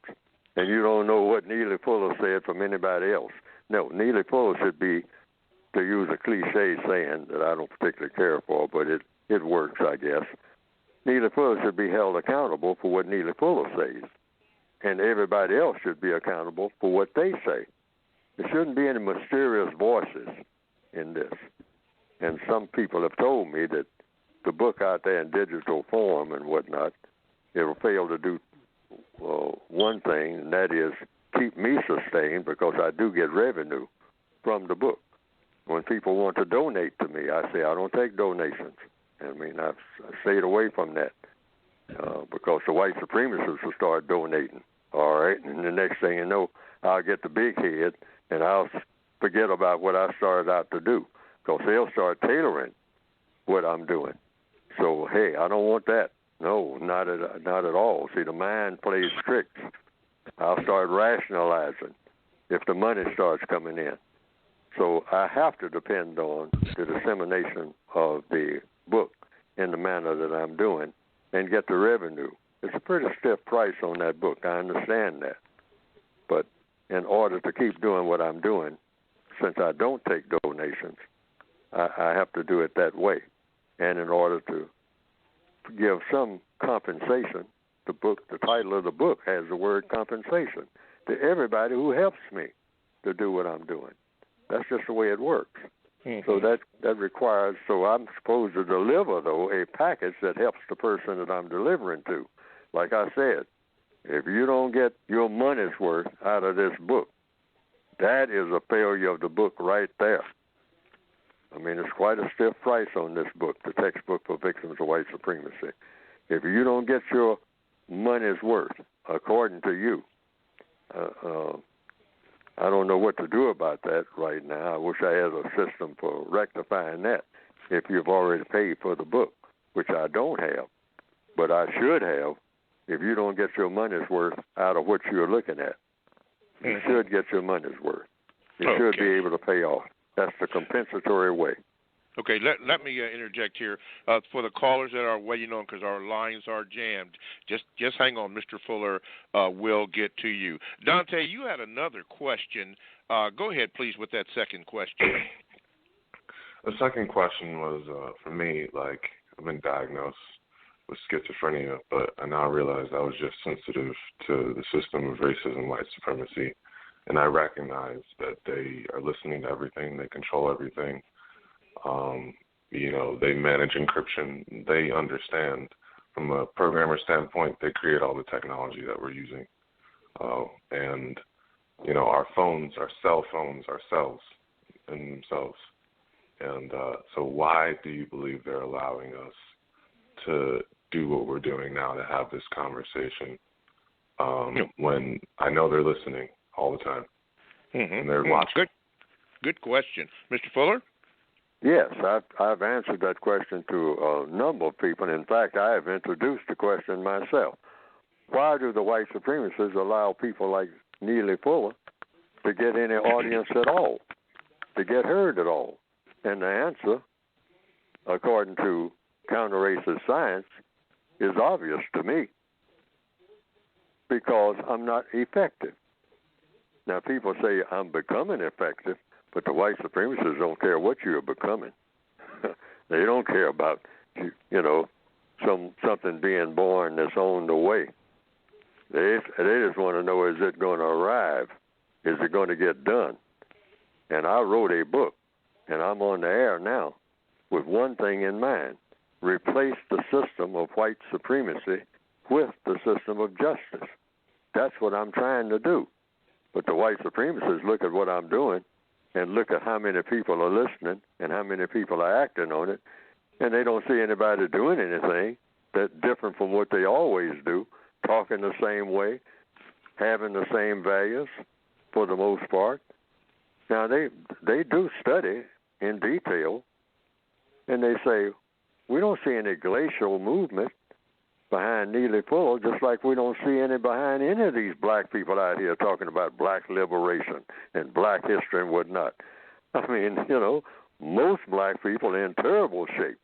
and you don't know what Neely Fuller said from anybody else. No, Neely Fuller should be, to use a cliche saying that I don't particularly care for, but it works, I guess. Neely Fuller should be held accountable for what Neely Fuller says, and everybody else should be accountable for what they say. There shouldn't be any mysterious voices in this. And some people have told me that the book out there in digital form and whatnot, it will fail to do one thing, and that is keep me sustained, because I do get revenue from the book. When people want to donate to me, I say I don't take donations. I mean, I've stayed away from that because the white supremacists will start donating, all right? And the next thing you know, I'll get the big head, and I'll forget about what I started out to do, because they'll start tailoring what I'm doing. So, hey, I don't want that. No, not at all. See, the mind plays tricks. I'll start rationalizing if the money starts coming in. So I have to depend on the dissemination of the book in the manner that I'm doing and get the revenue. It's a pretty stiff price on that book. I understand that. But in order to keep doing what I'm doing, since I don't take donations, I have to do it that way. And in order to give some compensation, the title of the book has the word compensation, to everybody who helps me to do what I'm doing. That's just the way it works. Mm-hmm. So that requires, so I'm supposed to deliver, though, a package that helps the person that I'm delivering to. Like I said, if you don't get your money's worth out of this book, that is a failure of the book right there. I mean, it's quite a stiff price on this book, the textbook for victims of white supremacy. If you don't get your money's worth, according to you, I don't know what to do about that right now. I wish I had a system for rectifying that if you've already paid for the book, which I don't have, but I should have. If you don't get your money's worth out of what you're looking at, you should get your money's worth. You should be able to pay off. That's the compensatory way. Okay, let me interject here for the callers that are waiting on, because our lines are jammed. Just hang on, Mr. Fuller. We'll get to you. Dante, you had another question. Go ahead, please, with that second question. The second question was for me. Like, I've been diagnosed with schizophrenia, but I now realize I was just sensitive to the system of racism, white supremacy, and I recognize that they are listening to everything. They control everything. They manage encryption. They understand. From a programmer standpoint, they create all the technology that we're using. And our phones, our cell phones, our cells in themselves. And so why do you believe they're allowing us to do what we're doing now, to have this conversation, when I know they're listening all the time and they're watching? Good question. Mr. Fuller? Yes, I've answered that question to a number of people. In fact, I have introduced the question myself. Why do the white supremacists allow people like Neely Fuller to get any audience at all, to get heard at all? And the answer, according to counter-racist science, is obvious to me. Because I'm not effective. Now, people say I'm becoming effective, but the white supremacists don't care what you're becoming. They don't care about, something being born that's on the way. They just want to know, is it going to arrive? Is it going to get done? And I wrote a book, and I'm on the air now with one thing in mind: replace the system of white supremacy with the system of justice. That's what I'm trying to do. But the white supremacists look at what I'm doing and look at how many people are listening and how many people are acting on it, and they don't see anybody doing anything that's different from what they always do, talking the same way, having the same values for the most part. Now, they do study in detail, and they say, we don't see any glacial movement behind Neely Fuller, just like we don't see any behind any of these black people out here talking about black liberation and black history and whatnot. I mean, most black people are in terrible shape,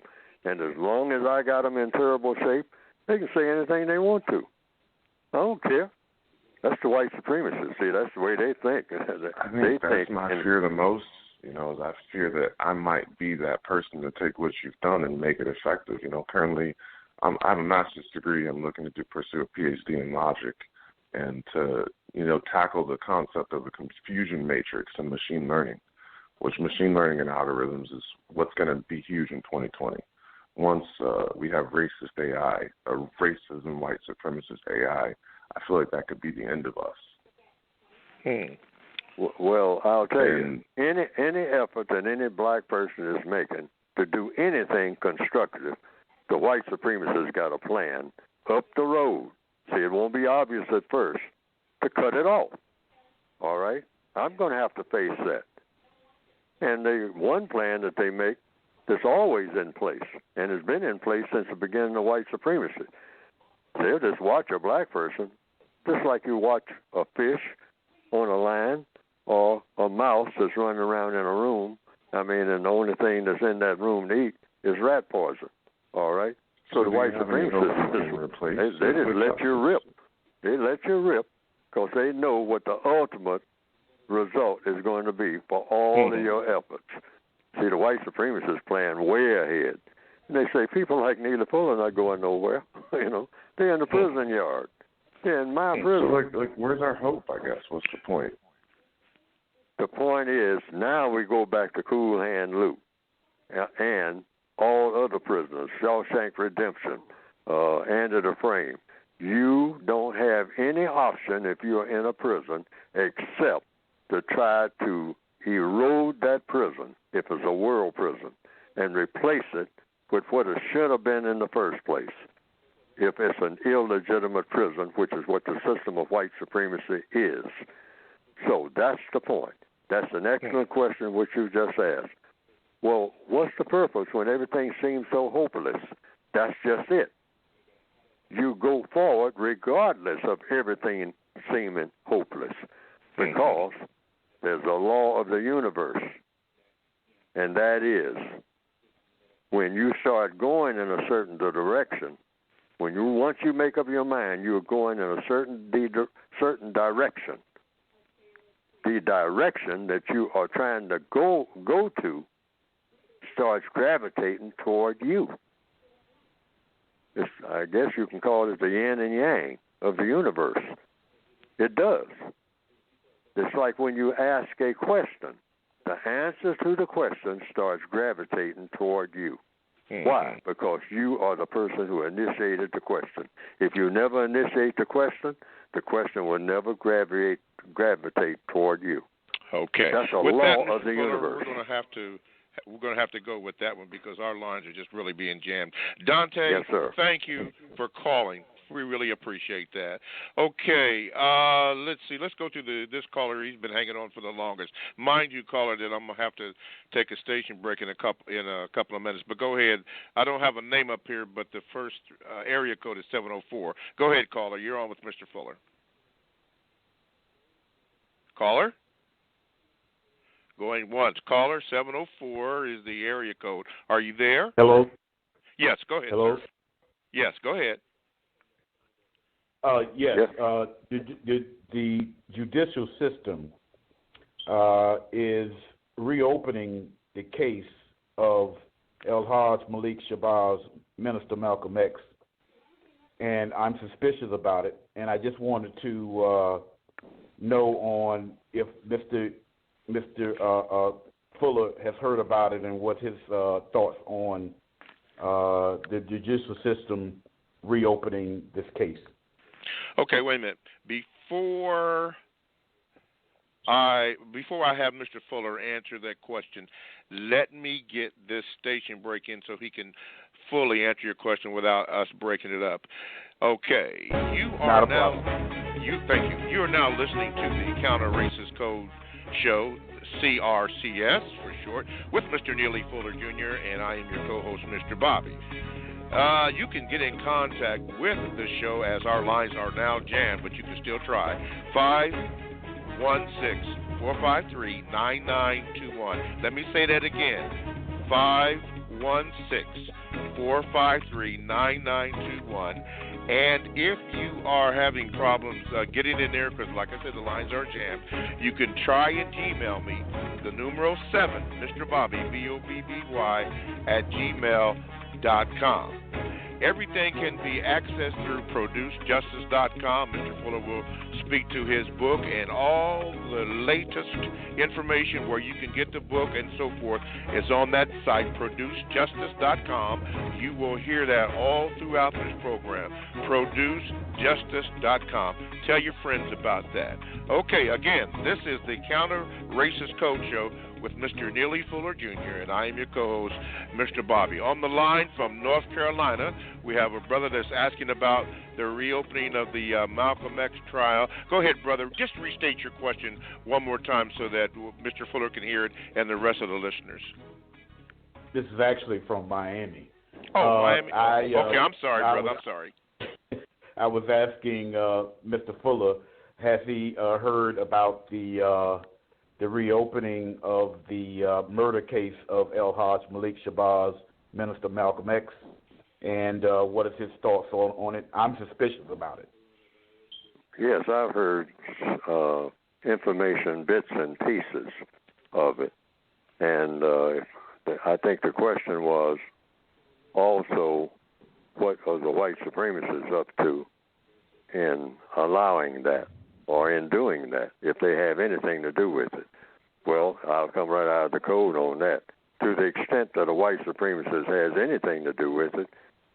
And as long as I got them in terrible shape, they can say anything they want to. I don't care. That's the white supremacists. See, that's the way they think. I think that's my fear the most. You know, is I fear that I might be that person to take what you've done and make it effective. You know, currently I have a master's degree. I'm looking to pursue a PhD in logic and to, you know, tackle the concept of the confusion matrix in machine learning, which machine learning and algorithms is what's going to be huge in 2020. Once we have racist AI, racism, white supremacist AI, I feel like that could be the end of us. Well, I'll tell you, any effort that any black person is making to do anything constructive, the white supremacists got a plan up the road. See, it won't be obvious at first to cut it off. All right? I'm going to have to face that. And the one plan that they make that's always in place and has been in place since the beginning of white supremacy. They'll just watch a black person just like you watch a fish on a line or a mouse that's running around in a room. I mean, and the only thing that's in that room to eat is rat poison. All right? So the white supremacists, they just let you rip. They let you rip because they know what the ultimate result is going to be for all of your efforts. See, the white supremacists plan way ahead. And they say people like Neely Fuller are not going nowhere. You know, they're in the prison yard. They're in my prison. So, like, where's our hope, I guess? What's the point? The point is, now we go back to Cool Hand Luke and all other prisoners, Shawshank Redemption, Under the Frame. You don't have any option if you're in a prison except to try to erode that prison, if it's a world prison, and replace it with what it should have been in the first place, if it's an illegitimate prison, which is what the system of white supremacy is. So that's the point. That's an excellent question which you just asked. Well, what's the purpose when everything seems so hopeless? That's just it. You go forward regardless of everything seeming hopeless, because there's a law of the universe, and that is when you start going in a certain direction, once you make up your mind, you're going in a certain direction. The direction that you are trying to go to starts gravitating toward you. I guess you can call it the yin and yang of the universe. It does. It's like when you ask a question, the answer to the question starts gravitating toward you. Why? Because you are the person who initiated the question. If you never initiate the question will never gravitate toward you. Okay. That's a with law that, of the universe. We're going to have to go with that one because our lines are just really being jammed. Dante, yes, sir. Thank you for calling. We really appreciate that. Okay, let's see. Let's go to this caller. He's been hanging on for the longest. Mind you, caller, that I'm going to have to take a station break in a couple of minutes. But go ahead. I don't have a name up here, but the first area code is 704. Go ahead, caller. You're on with Mr. Fuller. Caller? Going once. Caller, 704 is the area code. Are you there? Hello? Yes, go ahead, Hello? sir. Yes, go ahead. Yes. The judicial system is reopening the case of El-Hajj Malik Shabazz, Minister Malcolm X, and I'm suspicious about it. And I just wanted to know on if Mr. Fuller has heard about it and what his thoughts on the judicial system reopening this case. Okay, wait a minute. Before I have Mr. Fuller answer that question, let me get this station break in so he can fully answer your question without us breaking it up. Okay, you are now. Thank you. You are now listening to the Counter Racist Code Show, CRCS for short, with Mr. Neely Fuller Jr. and I am your co-host, Mr. Bobby. You can get in contact with the show as our lines are now jammed, but you can still try. 516-453-9921. Let me say that again. 516-453-9921. 453-9921. And if you are having problems getting in there, because like I said, the lines are jammed, you can try and Gmail me, the numeral 7, Mr. Bobby, BOBBY, at gmail.com. Everything can be accessed through producejustice.com. Mr. Fuller will speak to his book and all the latest information where you can get the book and so forth is on that site, producejustice.com. You will hear that all throughout this program, producejustice.com. Tell your friends about that. Okay, again, this is the Counter Racist Code Show with Mr. Neely Fuller Jr., and I am your co-host, Mr. Bobby. On the line from North Carolina, we have a brother that's asking about the reopening of the Malcolm X trial. Go ahead, brother. Just restate your question one more time so that Mr. Fuller can hear it and the rest of the listeners. This is actually from Miami. Oh, Miami. Okay, I'm sorry, brother. I'm sorry. I was asking Mr. Fuller, has he heard about the reopening of the murder case of El Hajj Malik Shabazz, Minister Malcolm X, and what is his thoughts on it? I'm suspicious about it. Yes, I've heard information, bits and pieces of it. And I think the question was also, what are the white supremacists up to in allowing that or in doing that, if they have anything to do with it? Well, I'll come right out of the code on that. To the extent that a white supremacist has anything to do with it,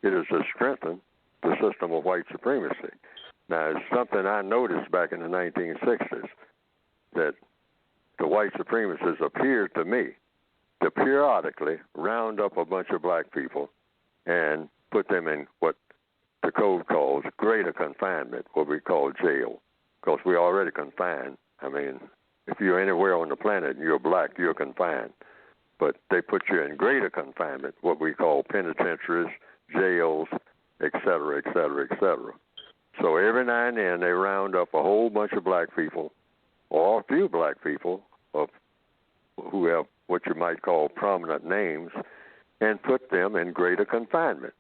it is to strengthen the system of white supremacy. Now, it's something I noticed back in the 1960s, that the white supremacists appeared to me to periodically round up a bunch of black people and put them in what the code calls greater confinement, what we call jail, because we're already confined. I mean, if you're anywhere on the planet and you're black, you're confined. But they put you in greater confinement, what we call penitentiaries, jails, et cetera, et cetera, et cetera. So every now and then they round up a whole bunch of black people, or a few black people who have what you might call prominent names, and put them in greater confinement.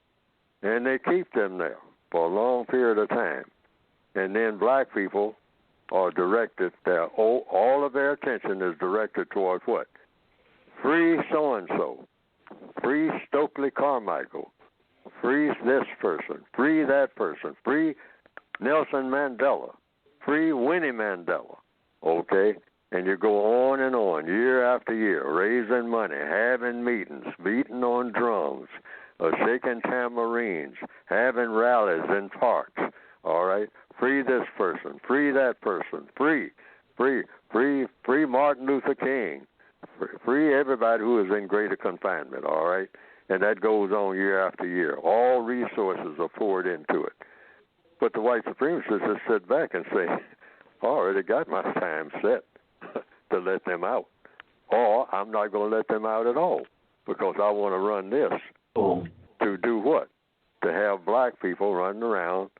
And they keep them there for a long period of time. And then black people are directed, all of their attention is directed towards what? Free so-and-so, free Stokely Carmichael, free this person, free that person, free Nelson Mandela, free Winnie Mandela, okay? And you go on and on, year after year, raising money, having meetings, beating on drums, shaking tambourines, having rallies in parks, all right? Free this person, free that person, free Martin Luther King, free everybody who is in greater confinement, all right? And that goes on year after year. All resources are poured into it. But the white supremacists just sit back and say, I already got my time set to let them out. Or I'm not going to let them out at all because I want to run this. To do what? To have black people running around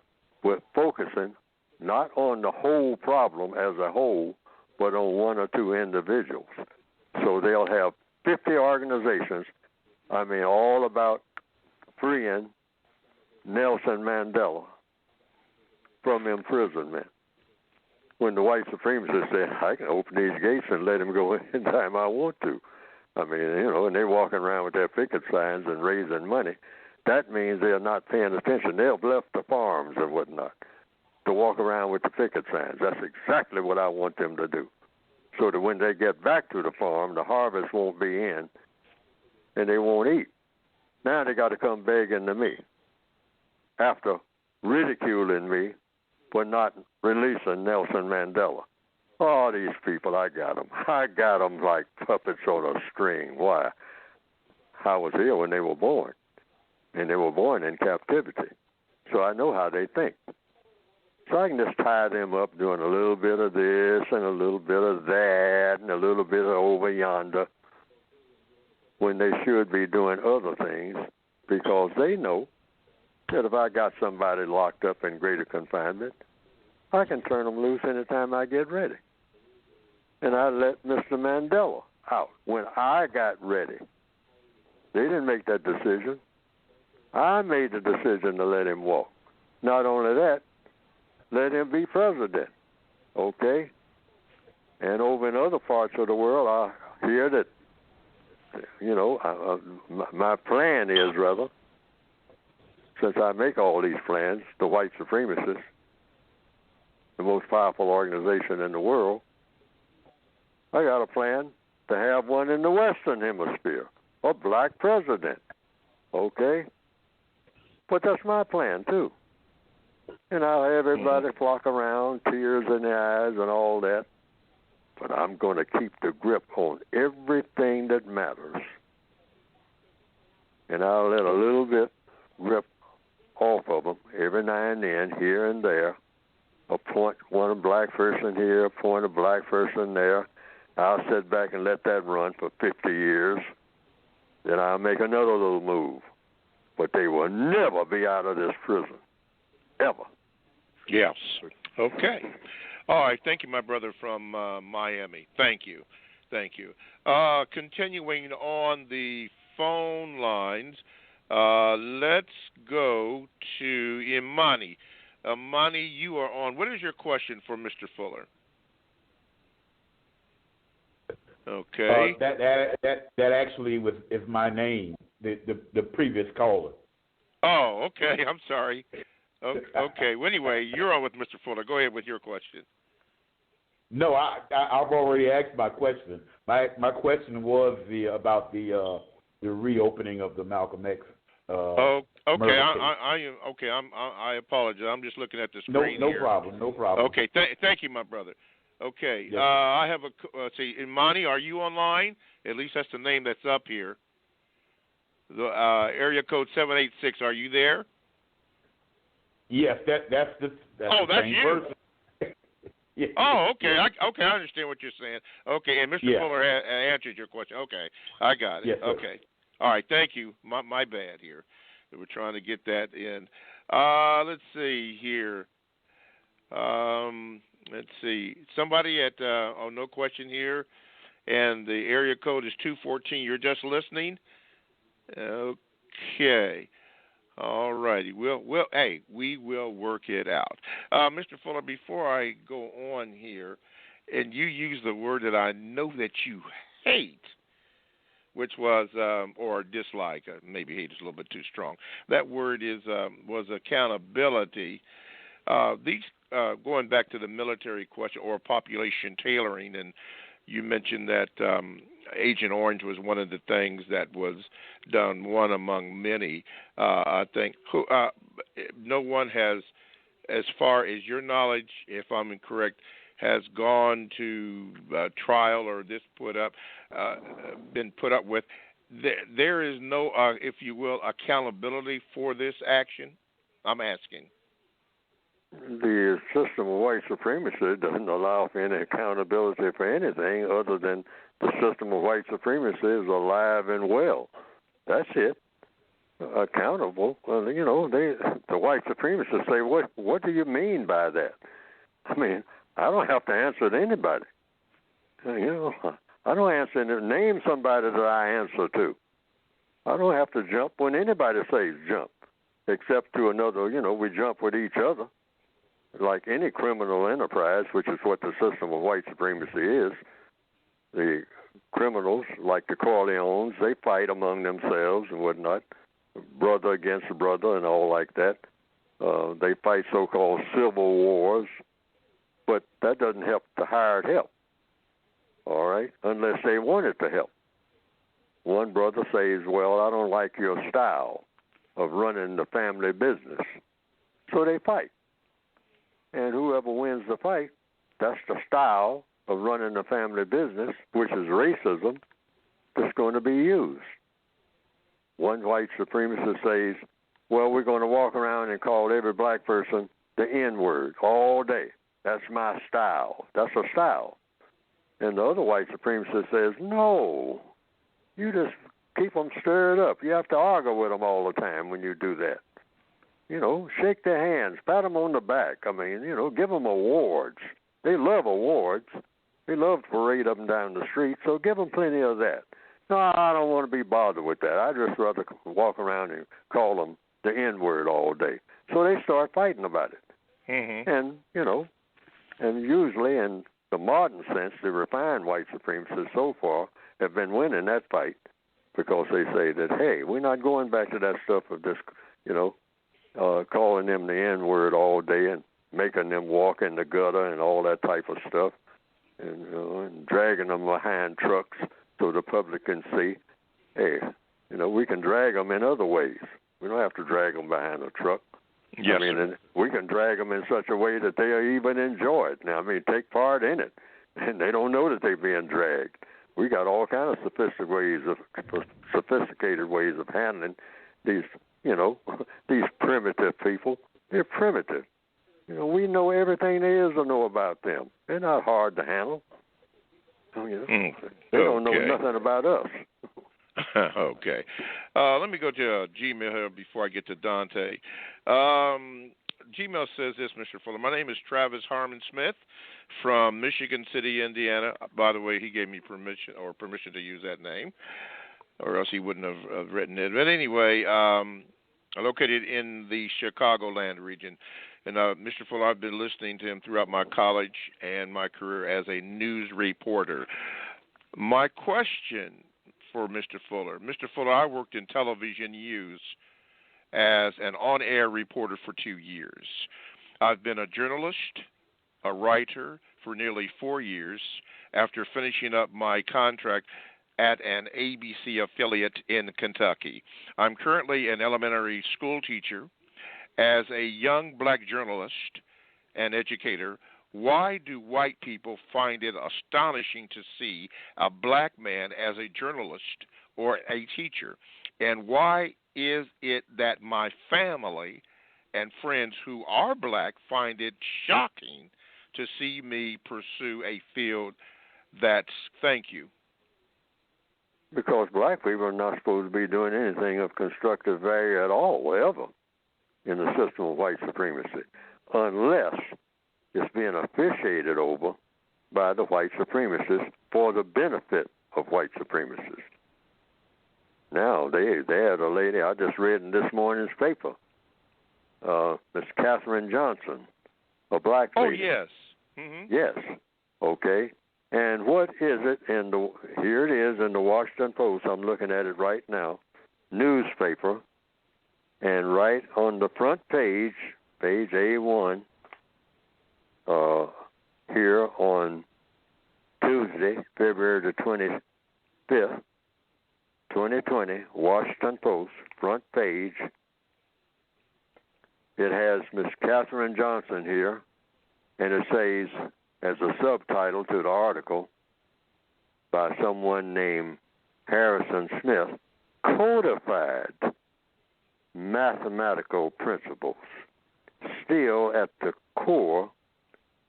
with focusing not on the whole problem as a whole, but on one or two individuals. So they'll have 50 organizations, all about freeing Nelson Mandela from imprisonment. When the white supremacists say, I can open these gates and let him go anytime I want to. And they're walking around with their picket signs and raising money. That means they're not paying attention. They've left the farms and whatnot to walk around with the picket signs. That's exactly what I want them to do. So that when they get back to the farm, the harvest won't be in and they won't eat. Now they got to come begging to me after ridiculing me for not releasing Nelson Mandela. Oh, these people, I got them. I got them like puppets on a string. Why? I was here when they were born, and they were born in captivity. So I know how they think. So I can just tie them up doing a little bit of this and a little bit of that and a little bit of over yonder when they should be doing other things, because they know that if I got somebody locked up in greater confinement, I can turn them loose anytime I get ready. And I let Mr. Mandela out when I got ready. They didn't make that decision. I made the decision to let him walk. Not only that, let him be president. Okay? And over in other parts of the world, I hear that, my plan is, rather, since I make all these plans, the white supremacists, the most powerful organization in the world, I got a plan to have one in the Western Hemisphere, a black president. Okay? But that's my plan, too. And I'll have everybody flock around, tears in their eyes and all that. But I'm going to keep the grip on everything that matters. And I'll let a little bit grip off of them every now and then, here and there. Appoint one black person here, appoint a black person there. I'll sit back and let that run for 50 years. Then I'll make another little move. But they will never be out of this prison. Ever. Yes. Okay. All right. Thank you, my brother from Miami. Thank you. Continuing on the phone lines, let's go to Imani. Imani, you are on. What is your question for Mr. Fuller? Okay. That actually is my name. The previous caller. Oh, okay. I'm sorry. Okay. Well, anyway, you're on with Mr. Fuller. Go ahead with your question. No, I've already asked my question. My question was about the reopening of the Malcolm X. Okay. Okay. I apologize. I'm just looking at the screen. No here. problem. Okay. Thank you, my brother. Okay. Yes. I have let's see. Imani, are you online? At least that's the name that's up here. The area code 786. Are you there? Yes, that's the that's same you. person. Yeah. Oh, okay. I understand what you're saying. Okay, and Mr. Fuller answered your question. Okay, I got it. Yes, sir. Okay. All right, thank you. My bad here. We're trying to get that in. Let's see here. Let's see. Somebody at no question here, and the area code is 214. You're just listening. Okay. All righty. We will work it out. Mr. Fuller, before I go on here, and you use the word that I know that you hate, which was, or dislike, maybe hate is a little bit too strong. That word was accountability. These going back to the military question or population tailoring, and you mentioned that Agent Orange was one of the things that was done, one among many. I think no one has, as far as your knowledge, if I'm incorrect, has gone to trial or been put up with. There is no, if you will, accountability for this action. I'm asking. The system of white supremacy doesn't allow for any accountability for anything other than the system of white supremacy is alive and well. That's it. Accountable. Well, the white supremacists say, what do you mean by that? I mean, I don't have to answer to anybody. I don't answer to name somebody that I answer to. I don't have to jump when anybody says jump, except to another, we jump with each other. Like any criminal enterprise, which is what the system of white supremacy is, the criminals, like the Corleones, they fight among themselves and whatnot, brother against brother and all like that. They fight so-called civil wars, but that doesn't help the hired help, all right, unless they want it to help. One brother says, well, I don't like your style of running the family business, so they fight. And whoever wins the fight, that's the style of running the family business, which is racism, that's going to be used. One white supremacist says, well, we're going to walk around and call every black person the N-word all day. That's my style. That's a style. And the other white supremacist says, no, you just keep them stirred up. You have to argue with them all the time when you do that. Shake their hands, pat them on the back. I mean, give them awards. They love awards. They love to parade up and down the street, so give them plenty of that. No, I don't want to be bothered with that. I'd just rather walk around and call them the N-word all day. So they start fighting about it. Mm-hmm. And, and usually in the modern sense, the refined white supremacists so far have been winning that fight because they say that, hey, we're not going back to that stuff of this, calling them the N-word all day and making them walk in the gutter and all that type of stuff, and dragging them behind trucks so the public can see, hey, we can drag them in other ways. We don't have to drag them behind a truck. Yes, and we can drag them in such a way that they'll even enjoy it. Now, take part in it, and they don't know that they're being dragged. We got all kinds of sophisticated ways of handling these, these primitive people. They're primitive. We know everything there is to know about them. They're not hard to handle. They don't know nothing about us. Okay. Let me go to Gmail here before I get to Dante. Gmail says this, Mr. Fuller. My name is Travis Harmon Smith from Michigan City, Indiana. By the way, he gave me permission to use that name, or else he wouldn't have written it. But anyway, located in the Chicagoland region. And Mr. Fuller, I've been listening to him throughout my college and my career as a news reporter. My question for Mr. Fuller. Mr. Fuller, I worked in television news as an on-air reporter for 2 years. I've been a journalist, a writer for nearly 4 years after finishing up my contract at an ABC affiliate in Kentucky. I'm currently an elementary school teacher. As a young black journalist and educator, why do white people find it astonishing to see a black man as a journalist or a teacher? And why is it that my family and friends who are black find it shocking to see me pursue a field that's, thank you? Because black people are not supposed to be doing anything of constructive value at all, ever, in the system of white supremacy, unless it's being officiated over by the white supremacists for the benefit of white supremacists. Now, they had a lady, I just read in this morning's paper, Miss Katherine Johnson, a black lady. Oh, yes. Mm-hmm. Yes. Okay. And what is it here it is in the Washington Post, I'm looking at it right now, newspaper, and right on the front page, page A1, here on Tuesday, February the 25th, 2020, Washington Post, front page. It has Miss Katherine Johnson here, and it says, as a subtitle to the article by someone named Harrison Smith, codified mathematical principles still at the core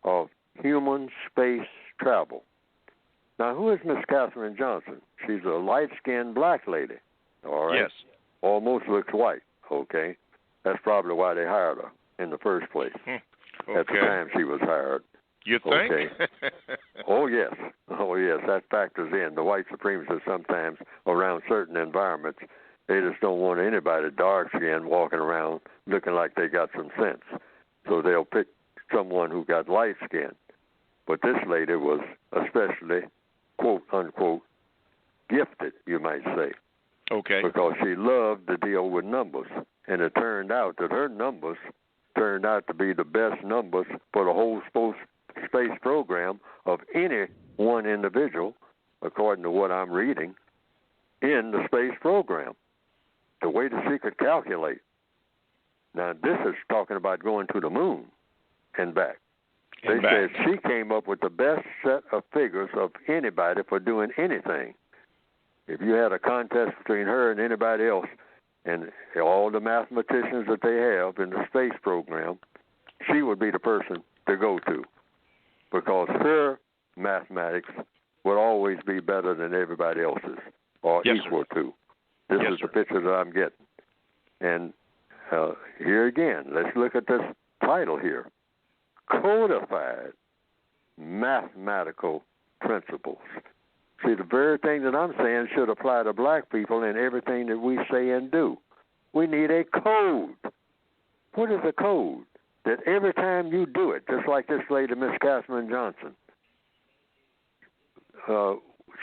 of human space travel. Now, who is Miss Katherine Johnson? She's a light-skinned black lady, all right? Yes. Almost looks white, okay? That's probably why they hired her in the first place. Okay. At the time she was hired. You think? Okay. Oh, yes, that factors in. The white supremacists sometimes, around certain environments, they just don't want anybody dark-skinned walking around looking like they got some sense. So they'll pick someone who got light skin. But this lady was especially, quote, unquote, gifted, you might say. Okay. Because she loved to deal with numbers. And it turned out that her numbers turned out to be the best numbers for the whole space program of any one individual, according to what I'm reading, in the space program. The way that she could calculate. Now, this is talking about going to the moon and back. They said she came up with the best set of figures of anybody for doing anything. If you had a contest between her and anybody else, and all the mathematicians that they have in the space program, she would be the person to go to, because her mathematics would always be better than everybody else's, or equal to. This is the picture that I'm getting. And here again, let's look at this title here. Codified mathematical principles. See, the very thing that I'm saying should apply to black people in everything that we say and do. We need a code. What is a code? That every time you do it, just like this lady, Miss Katherine Johnson,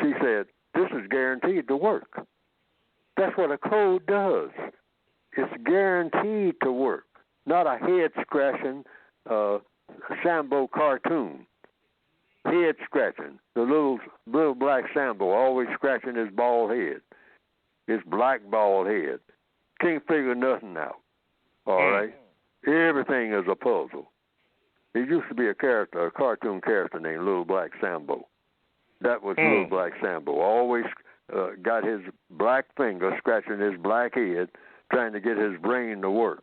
she said, this is guaranteed to work. That's what a code does. It's guaranteed to work, not a head-scratching Sambo cartoon. Head-scratching. The little black Sambo always scratching his bald head, his black bald head. Can't figure nothing out, all right? Everything is a puzzle. There used to be a cartoon character named Little Black Sambo. That was Little Black Sambo. Always got his black finger scratching his black head, trying to get his brain to work.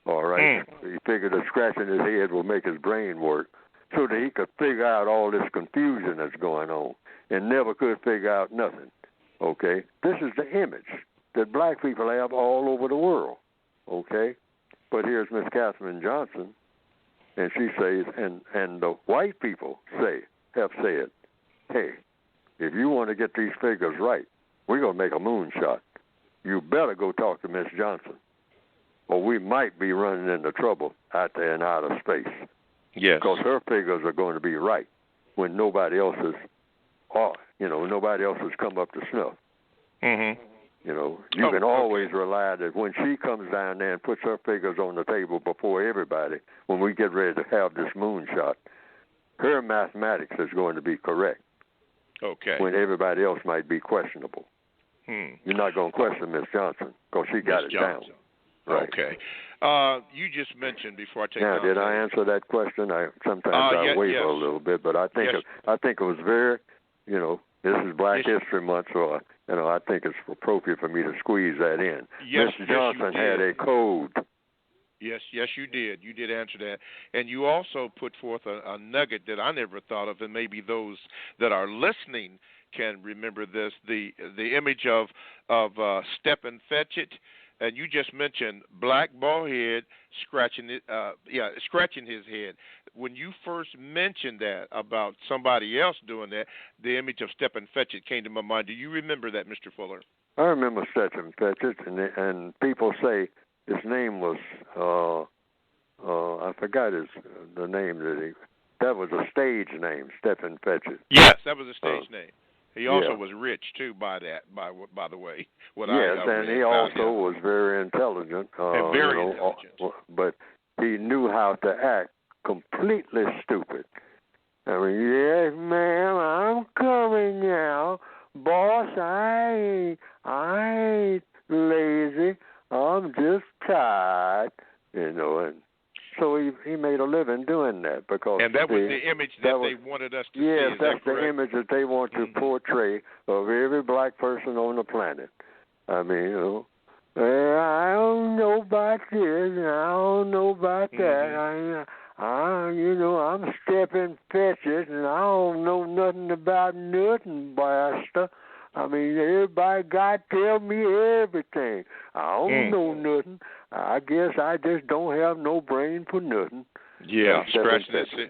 All right? He figured that scratching his head will make his brain work so that he could figure out all this confusion that's going on and never could figure out nothing. Okay? This is the image that black people have all over the world. Okay? But here's Miss Katherine Johnson, and she says, and the white people have said, hey, if you want to get these figures right, we're going to make a moonshot. You better go talk to Miss Johnson, or we might be running into trouble out there in outer space. Yes. Because her figures are going to be right when nobody else has come up to snuff. Mm-hmm. You can always rely that when she comes down there and puts her figures on the table before everybody, when we get ready to have this moonshot, her mathematics is going to be correct. Okay. When everybody else might be questionable. You're not going to question Miss Johnson because she got it down. Right. Okay. You just mentioned before I take. Now, did I answer that question? Sometimes I waver a little bit, but I think it was very, this is Black History Month, so I think it's appropriate for me to squeeze that in. Yes, Miss Johnson had a code. Yes, you did. You did answer that, and you also put forth a nugget that I never thought of, and maybe those that are listening can remember this: the image of Stephen Fetchit. And you just mentioned black bald head scratching his head. When you first mentioned that about somebody else doing that, the image of Stephen Fetchit came to my mind. Do you remember that, Mr. Fuller? I remember Stephen Fetchit, and people say his name was I forgot the name that was a stage name, Stephen Fetchit. Yes, that was a stage name. He also was rich too. By the way, and he also was very intelligent. And very intelligent. But he knew how to act completely stupid. I mean, yes, ma'am, I'm coming now, boss. I ain't lazy. I'm just tired. And so he made a living doing that because. And that was the image that they wanted us to see. Yes, that's the image that they want to portray of every black person on the planet. I mean, I don't know about this, and I don't know about that. I'm Stephen Fetchit, and I don't know nothing about nothing, bastard. I mean, everybody got to tell me everything. I don't know nothing. I guess I just don't have no brain for nothing. Yeah, scratching his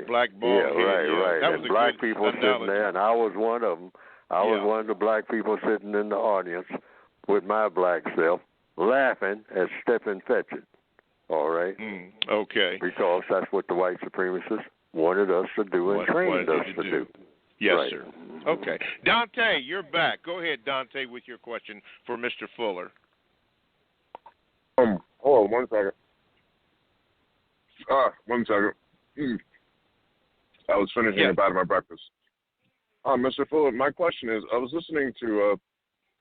black bald head. Right. And black people sitting there, and I was one of them. I was one of the black people sitting in the audience with my black self, laughing at Stephen Fetchit. All right? Okay. Because that's what the white supremacists wanted us to do and trained us to do. Yes, sir. Okay. Dante, you're back. Go ahead, Dante, with your question for Mr. Fuller. Hold on 1 second. 1 second. I was finishing a bite of my breakfast. Mr. Fuller, my question is, I was listening to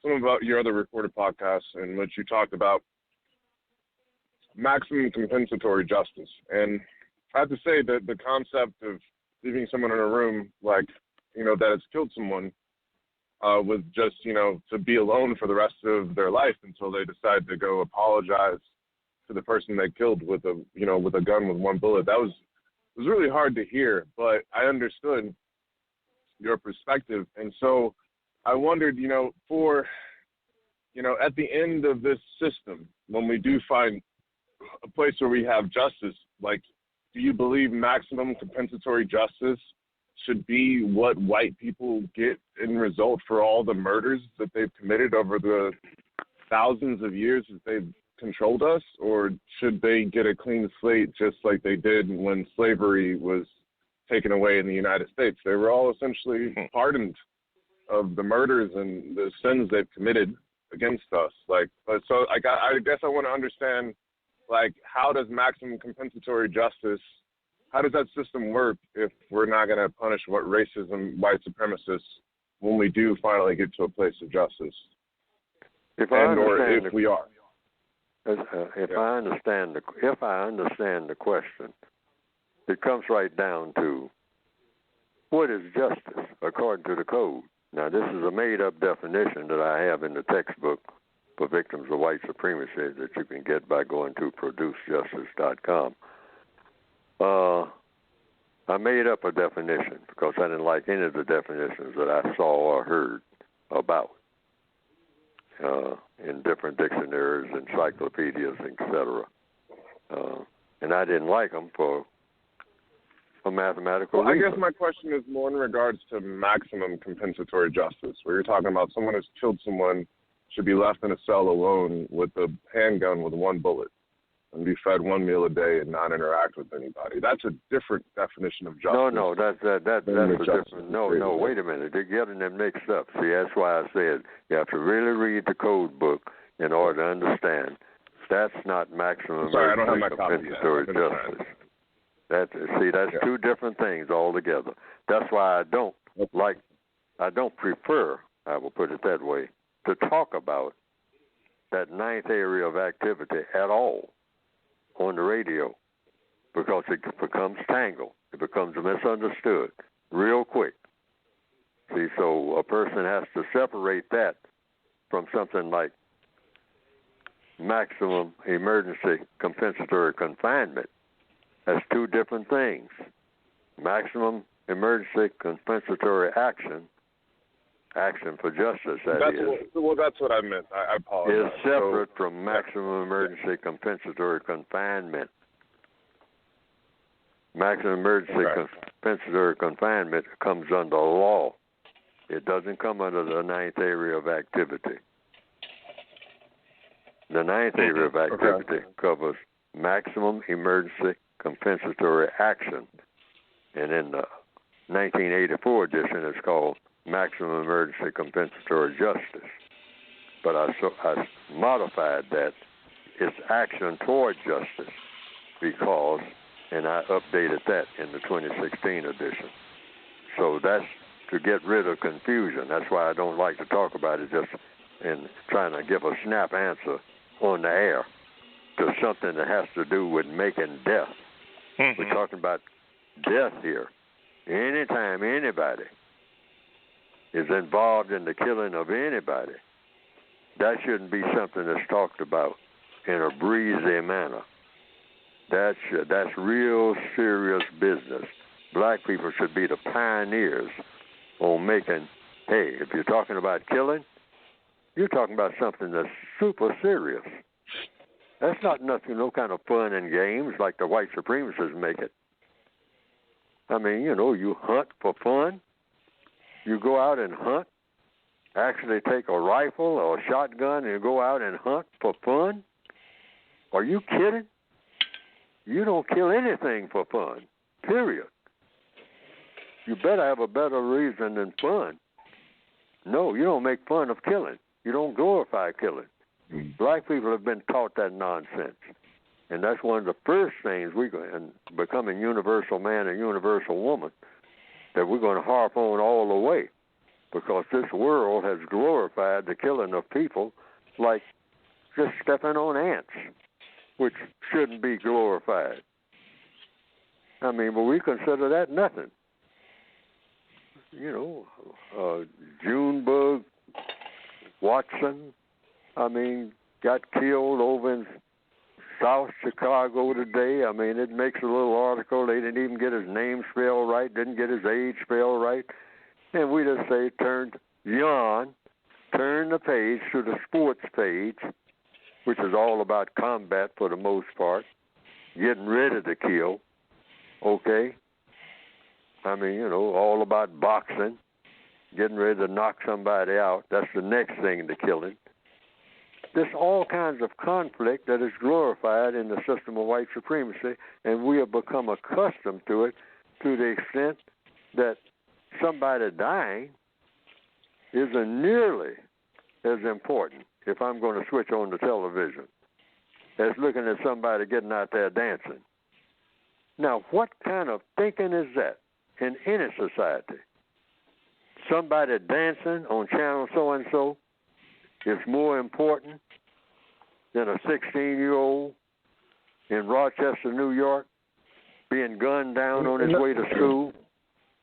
some about your other recorded podcasts in which you talked about maximum compensatory justice. And I have to say that the concept of leaving someone in a room that has killed someone with just, to be alone for the rest of their life until they decide to go apologize to the person they killed with a gun with one bullet. It was really hard to hear, but I understood your perspective. And so I wondered, at the end of this system, when we do find a place where we have justice, do you believe maximum compensatory justice should be what white people get in result for all the murders that they've committed over the thousands of years that they've controlled us, or should they get a clean slate just like they did when slavery was taken away in the United States? They were all essentially pardoned of the murders and the sins they've committed against us. I guess I want to understand, how does maximum compensatory justice, how does that system work if we're not going to punish racism, white supremacists, when we do finally get to a place of justice? If I understand the question, it comes right down to what is justice according to the code. Now, this is a made-up definition that I have in the textbook for victims of white supremacy that you can get by going to producejustice.com. I made up a definition because I didn't like any of the definitions that I saw or heard about in different dictionaries, encyclopedias, etc. And I didn't like them for a mathematical reason. I guess my question is more in regards to maximum compensatory justice, where you're talking about someone who's killed someone should be left in a cell alone with a handgun with one bullet and be fed one meal a day and not interact with anybody. That's a different definition of justice. No, that's a different. No, wait a minute. They're getting them mixed up. See, that's why I said you have to really read the code book in order to understand. That's not maximum compensatory justice. That's two different things altogether. That's why I don't prefer, I will put it that way, to talk about that ninth area of activity at all on the radio, because it becomes tangled. It becomes misunderstood real quick. See, so a person has to separate that from something like maximum emergency compensatory confinement. That's two different things. Maximum emergency compensatory action for justice, that's what I meant. I apologize. Is separate from maximum emergency compensatory confinement. Maximum emergency compensatory confinement comes under law. It doesn't come under the ninth area of activity. The ninth area of activity covers maximum emergency compensatory action, and in the 1984 edition it's called maximum emergency compensatory justice. But I modified that. It's action toward justice because, and I updated that in the 2016 edition. So that's to get rid of confusion. That's why I don't like to talk about it just in trying to give a snap answer on the air to something that has to do with making death. Mm-hmm. We're talking about death here. Anytime anybody is involved in the killing of anybody, that shouldn't be something that's talked about in a breezy manner. That's real serious business. Black people should be the pioneers on making, hey, if you're talking about killing, you're talking about something that's super serious. That's not nothing, no kind of fun and games like the white supremacists make it. I mean, you hunt for fun. You go out and hunt, actually take a rifle or a shotgun and go out and hunt for fun? Are you kidding? You don't kill anything for fun, period. You better have a better reason than fun. No, you don't make fun of killing. You don't glorify killing. Black people have been taught that nonsense. And that's one of the first things in becoming universal man and universal woman that we're going to harp on all the way, because this world has glorified the killing of people like just stepping on ants, which shouldn't be glorified. I mean, but we consider that nothing. Junebug Watson, got killed over in South Chicago today. I mean, it makes a little article. They didn't even get his name spelled right, didn't get his age spelled right. And we just say turn the page to the sports page, which is all about combat for the most part, getting rid of the kill, okay? I mean, all about boxing, getting ready to knock somebody out. That's the next thing to killing. There's all kinds of conflict that is glorified in the system of white supremacy, and we have become accustomed to it to the extent that somebody dying isn't nearly as important, if I'm going to switch on the television, as looking at somebody getting out there dancing. Now, what kind of thinking is that in any society? Somebody dancing on channel so-and-so is more important than a 16-year-old in Rochester, New York, being gunned down on his way to school.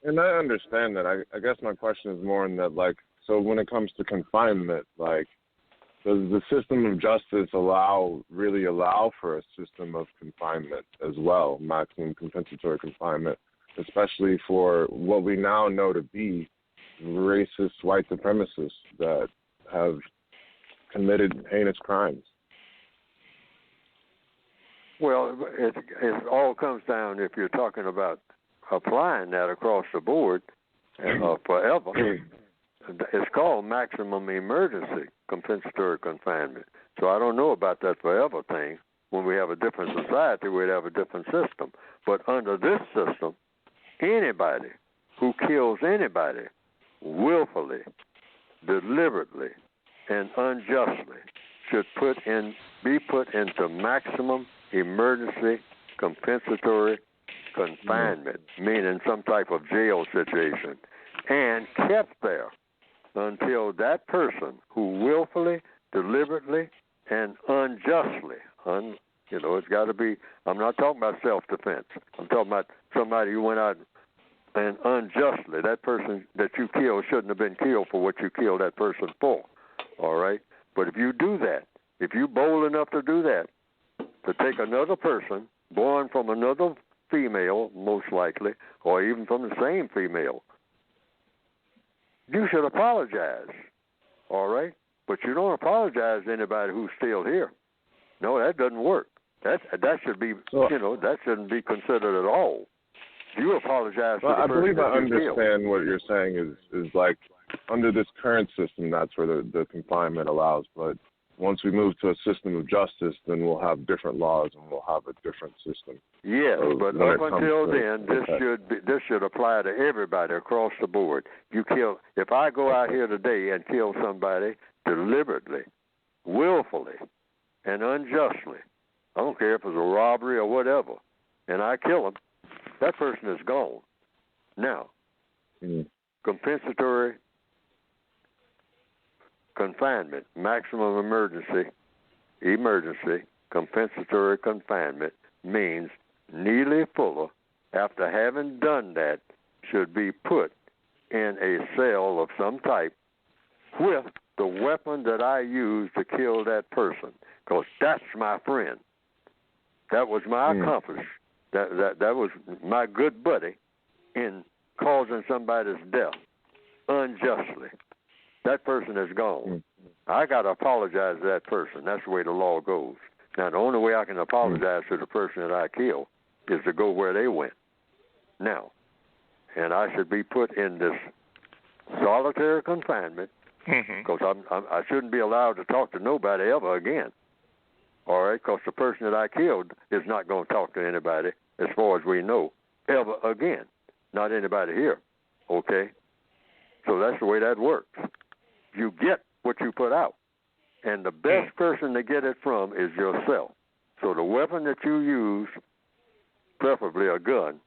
And I understand that. I guess my question is more in that, like, so when it comes to confinement, like, does the system of justice really allow for a system of confinement as well, maximum compensatory confinement, especially for what we now know to be racist white supremacists that have committed heinous crimes? Well, it all comes down, if you're talking about applying that across the board forever, it's called maximum emergency compensatory confinement. So I don't know about that forever thing. When we have a different society, we'd have a different system. But under this system, anybody who kills anybody willfully, deliberately, and unjustly should be put into maximum emergency compensatory confinement, meaning some type of jail situation, and kept there until that person who willfully, deliberately, and unjustly, it's got to be, I'm not talking about self-defense. I'm talking about somebody who went out and unjustly, that person that you killed shouldn't have been killed for what you killed that person for, all right? But if you do that, if you're bold enough to do that, to take another person born from another female, most likely, or even from the same female, you should apologize, all right? But you don't apologize to anybody who's still here. No, that doesn't work. That should be, that shouldn't be considered at all. You apologize to the person. I believe I understand what you're saying is like under this current system, that's where the confinement allows. But once we move to a system of justice, then we'll have different laws and we'll have a different system. Yes, but up until then, this should apply to everybody across the board. If I go out here today and kill somebody deliberately, willfully, and unjustly, I don't care if it's a robbery or whatever, and I kill him, that person is gone. Now, compensatory confinement, maximum emergency, compensatory confinement means Neely Fuller, after having done that, should be put in a cell of some type with the weapon that I used to kill that person, because that's my friend. That was my accomplice. That was my good buddy in causing somebody's death unjustly. That person is gone. I got to apologize to that person. That's the way the law goes. Now, the only way I can apologize to the person that I killed is to go where they went. Now, and I should be put in this solitary confinement because I shouldn't be allowed to talk to nobody ever again. All right, because the person that I killed is not going to talk to anybody, as far as we know, ever again. Not anybody here, okay? So that's the way that works. You get what you put out. And the best person to get it from is yourself. So the weapon that you use, preferably a gun,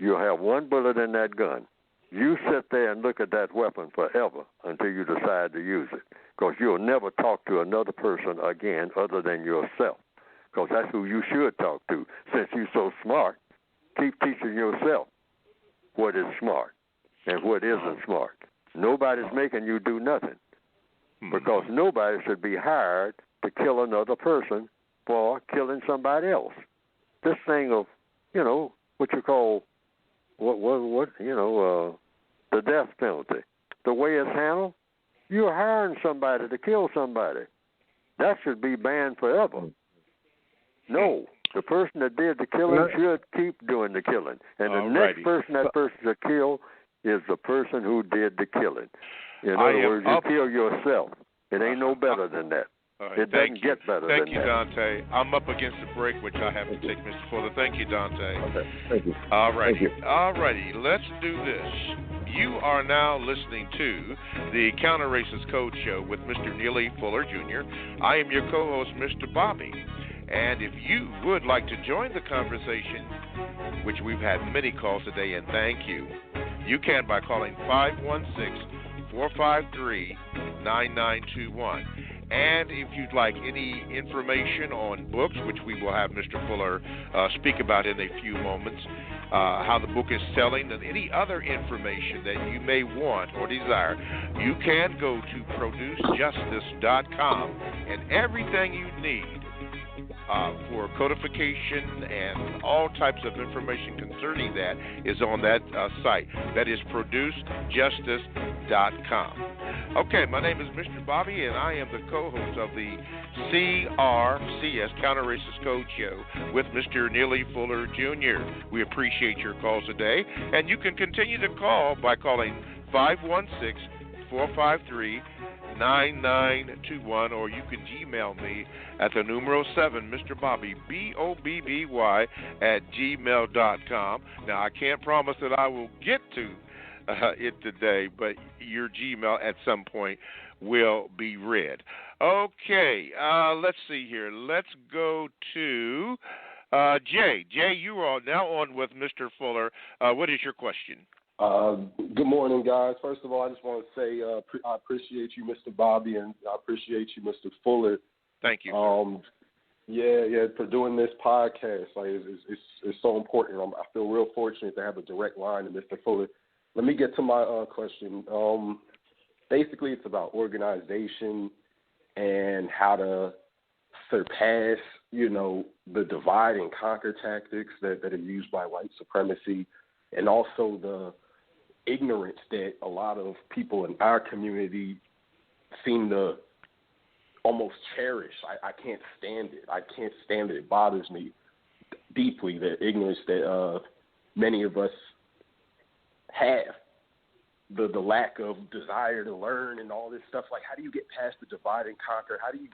you'll have one bullet in that gun. You sit there and look at that weapon forever until you decide to use it, because you'll never talk to another person again other than yourself, because that's who you should talk to. Since you're so smart, keep teaching yourself what is smart and what isn't smart. Nobody's making you do nothing, because nobody should be hired to kill another person for killing somebody else. This thing of, what you call, the death penalty, the way it's handled, you're hiring somebody to kill somebody. That should be banned forever. No, the person that did the killing should keep doing the killing. And the next person that person to kill is the person who did the killing. In other words, you kill yourself. It ain't no better than that. Right, it doesn't get better than that. Thank you, Dante. I'm up against the break, which I have to take, Mr. Fuller. Thank you, Dante. Okay, thank you. All righty. Thank you. All righty. Let's do this. You are now listening to the Counter Racist Code Show with Mr. Neely Fuller, Jr. I am your co-host, Mr. Bobby. And if you would like to join the conversation, which we've had many calls today, and thank you, you can by calling 516-453-9921. And if you'd like any information on books, which we will have Mr. Fuller speak about in a few moments, how the book is selling, and any other information that you may want or desire, you can go to producejustice.com, and everything you need for codification and all types of information concerning that is on that site. That is producejustice.com. Okay, my name is Mr. Bobby, and I am the co-host of the CRCS, Counter Racist Code Show, with Mr. Neely Fuller, Jr. We appreciate your calls today, and you can continue to call by calling 516-453-9921, or you can Gmail me at the numero 7, Mr. Bobby, BOBBY, @gmail.com. Now, I can't promise that I will get to it today, but your Gmail at some point will be read. Okay, let's see here. Let's go to Jay. Jay, you are now on with Mr. Fuller. What is your question? Good morning, guys. First of all, I just want to say I appreciate you, Mr. Bobby, and I appreciate you, Mr. Fuller. Thank you. Yeah, for doing this podcast. Like, it's so important. I feel real fortunate to have a direct line to Mr. Fuller. Let me get to my question. Basically, it's about organization and how to surpass, the divide and conquer tactics that are used by white supremacy, and also the ignorance that a lot of people in our community seem to almost cherish. I can't stand it. I can't stand it. It bothers me deeply, the ignorance that many of us have, the lack of desire to learn and all this stuff. Like, how do you get past the divide and conquer? How do you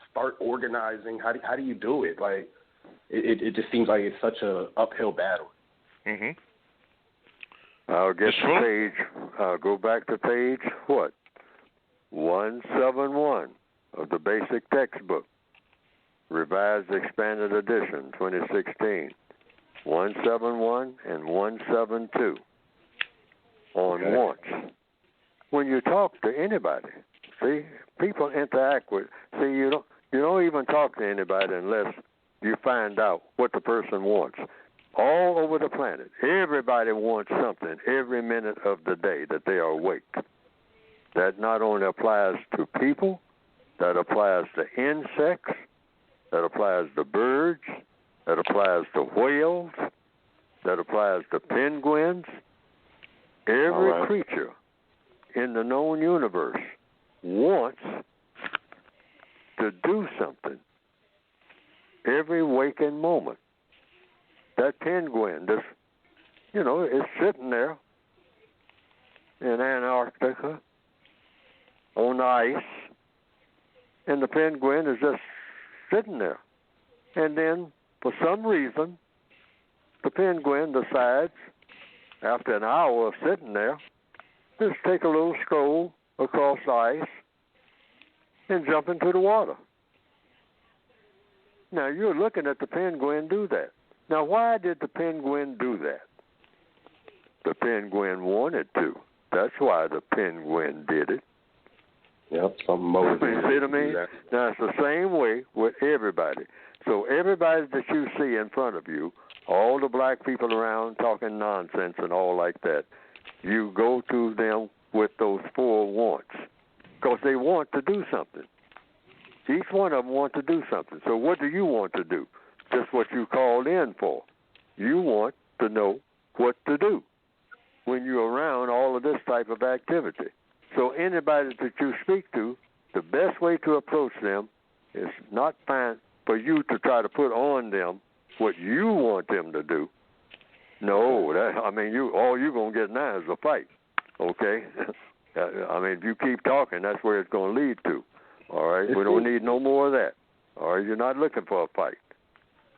start organizing? How do you do it? Like, it just seems like it's such a uphill battle. Mm-hmm. I'll get to page. I'll go back to page 171 of the basic textbook, Revised Expanded Edition, 2016. 171 and 172 on wants. When you talk to anybody, see, people interact with. See, you don't even talk to anybody unless you find out what the person wants. All over the planet, everybody wants something every minute of the day that they are awake. That not only applies to people, that applies to insects, that applies to birds, that applies to whales, that applies to penguins. Every creature in the known universe wants to do something every waking moment. That penguin, is sitting there in Antarctica on the ice, and the penguin is just sitting there. And then, for some reason, the penguin decides, after an hour of sitting there, just take a little stroll across the ice and jump into the water. Now, you're looking at the penguin do that. Now, why did the penguin do that? The penguin wanted to. That's why the penguin did it. Yep, something more. You see what I mean? Now, it's the same way with everybody. So everybody that you see in front of you, all the black people around talking nonsense and all like that, you go to them with those 4 wants because they want to do something. Each one of them wants to do something. So what do you want to do? Just what you called in for. You want to know what to do when you're around all of this type of activity. So anybody that you speak to, the best way to approach them is not for you to try to put on them what you want them to do. No, all you're going to get now is a fight, okay? If you keep talking, that's where it's going to lead to. All right? We don't need no more of that. All right? You're not looking for a fight.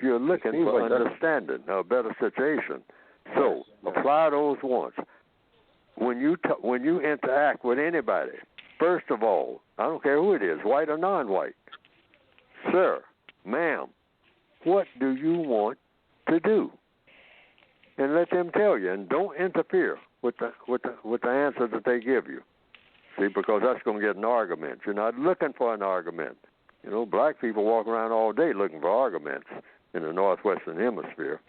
You're looking for understanding, a better situation. So apply those wants. When you interact with anybody, first of all, I don't care who it is, white or non-white, sir, ma'am, what do you want to do? And let them tell you, and don't interfere with the answer that they give you. See, because that's going to get an argument. You're not looking for an argument. You know, black people walk around all day looking for arguments in the Northwestern Hemisphere.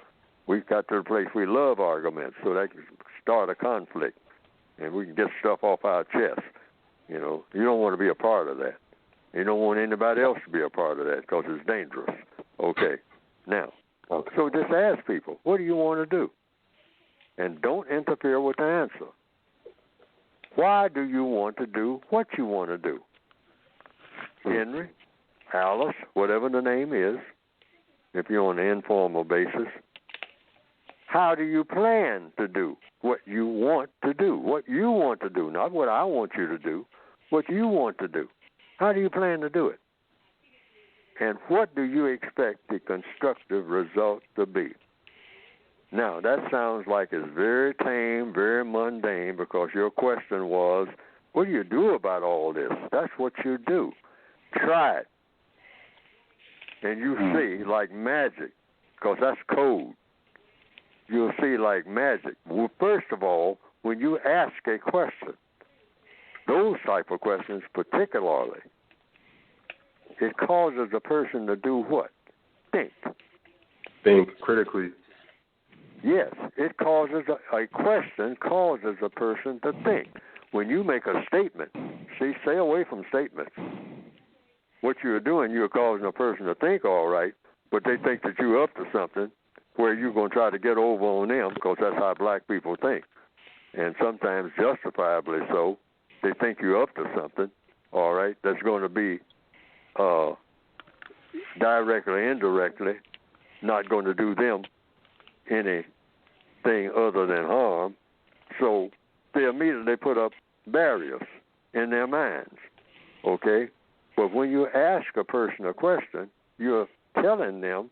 We've got to the place we love arguments so they can start a conflict and we can get stuff off our chest. You know, you don't want to be a part of that. You don't want anybody else to be a part of that because it's dangerous. Okay. Now, so just ask people, what do you want to do? And don't interfere with the answer. Why do you want to do what you want to do? Henry, Alice, whatever the name is, if you're on an informal basis, how do you plan to do what you want to do? What you want to do, not what I want you to do, what you want to do. How do you plan to do it? And what do you expect the constructive result to be? Now, that sounds like it's very tame, very mundane, because your question was, what do you do about all this? That's what you do. Try it. And you see like magic, because that's code. You'll see like magic. Well, first of all, when you ask a question, those type of questions particularly, it causes a person to do what? Think. Think critically. Yes, it causes a question causes a person to think. When you make a statement, see, stay away from statements. What you're doing, you're causing a person to think all right, but they think that you're up to something where you're going to try to get over on them because that's how black people think. And sometimes justifiably so, they think you're up to something, all right, that's going to be directly, indirectly, not going to do them anything other than harm. So they immediately put up barriers in their minds, okay? But when you ask a person a question, you're telling them,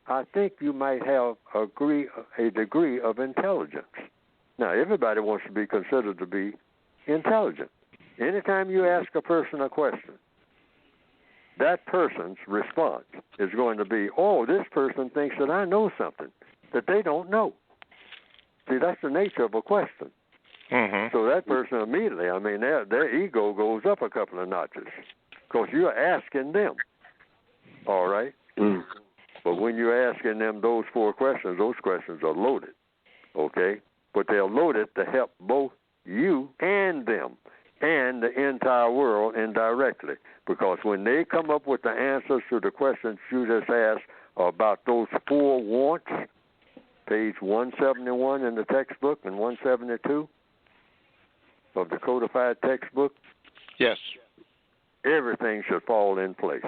I think you might have a degree of intelligence. Now, everybody wants to be considered to be intelligent. Anytime you ask a person a question, that person's response is going to be, oh, this person thinks that I know something that they don't know. See, that's the nature of a question. Mm-hmm. So that person immediately, I mean, their ego goes up a couple of notches because you're asking them, all right? But when you're asking them those questions are loaded, okay? But they're loaded to help both you and them and the entire world indirectly. Because when they come up with the answers to the questions you just asked about those 4 wants, page 171 in the textbook and 172 of the codified textbook, yes, everything should fall in place.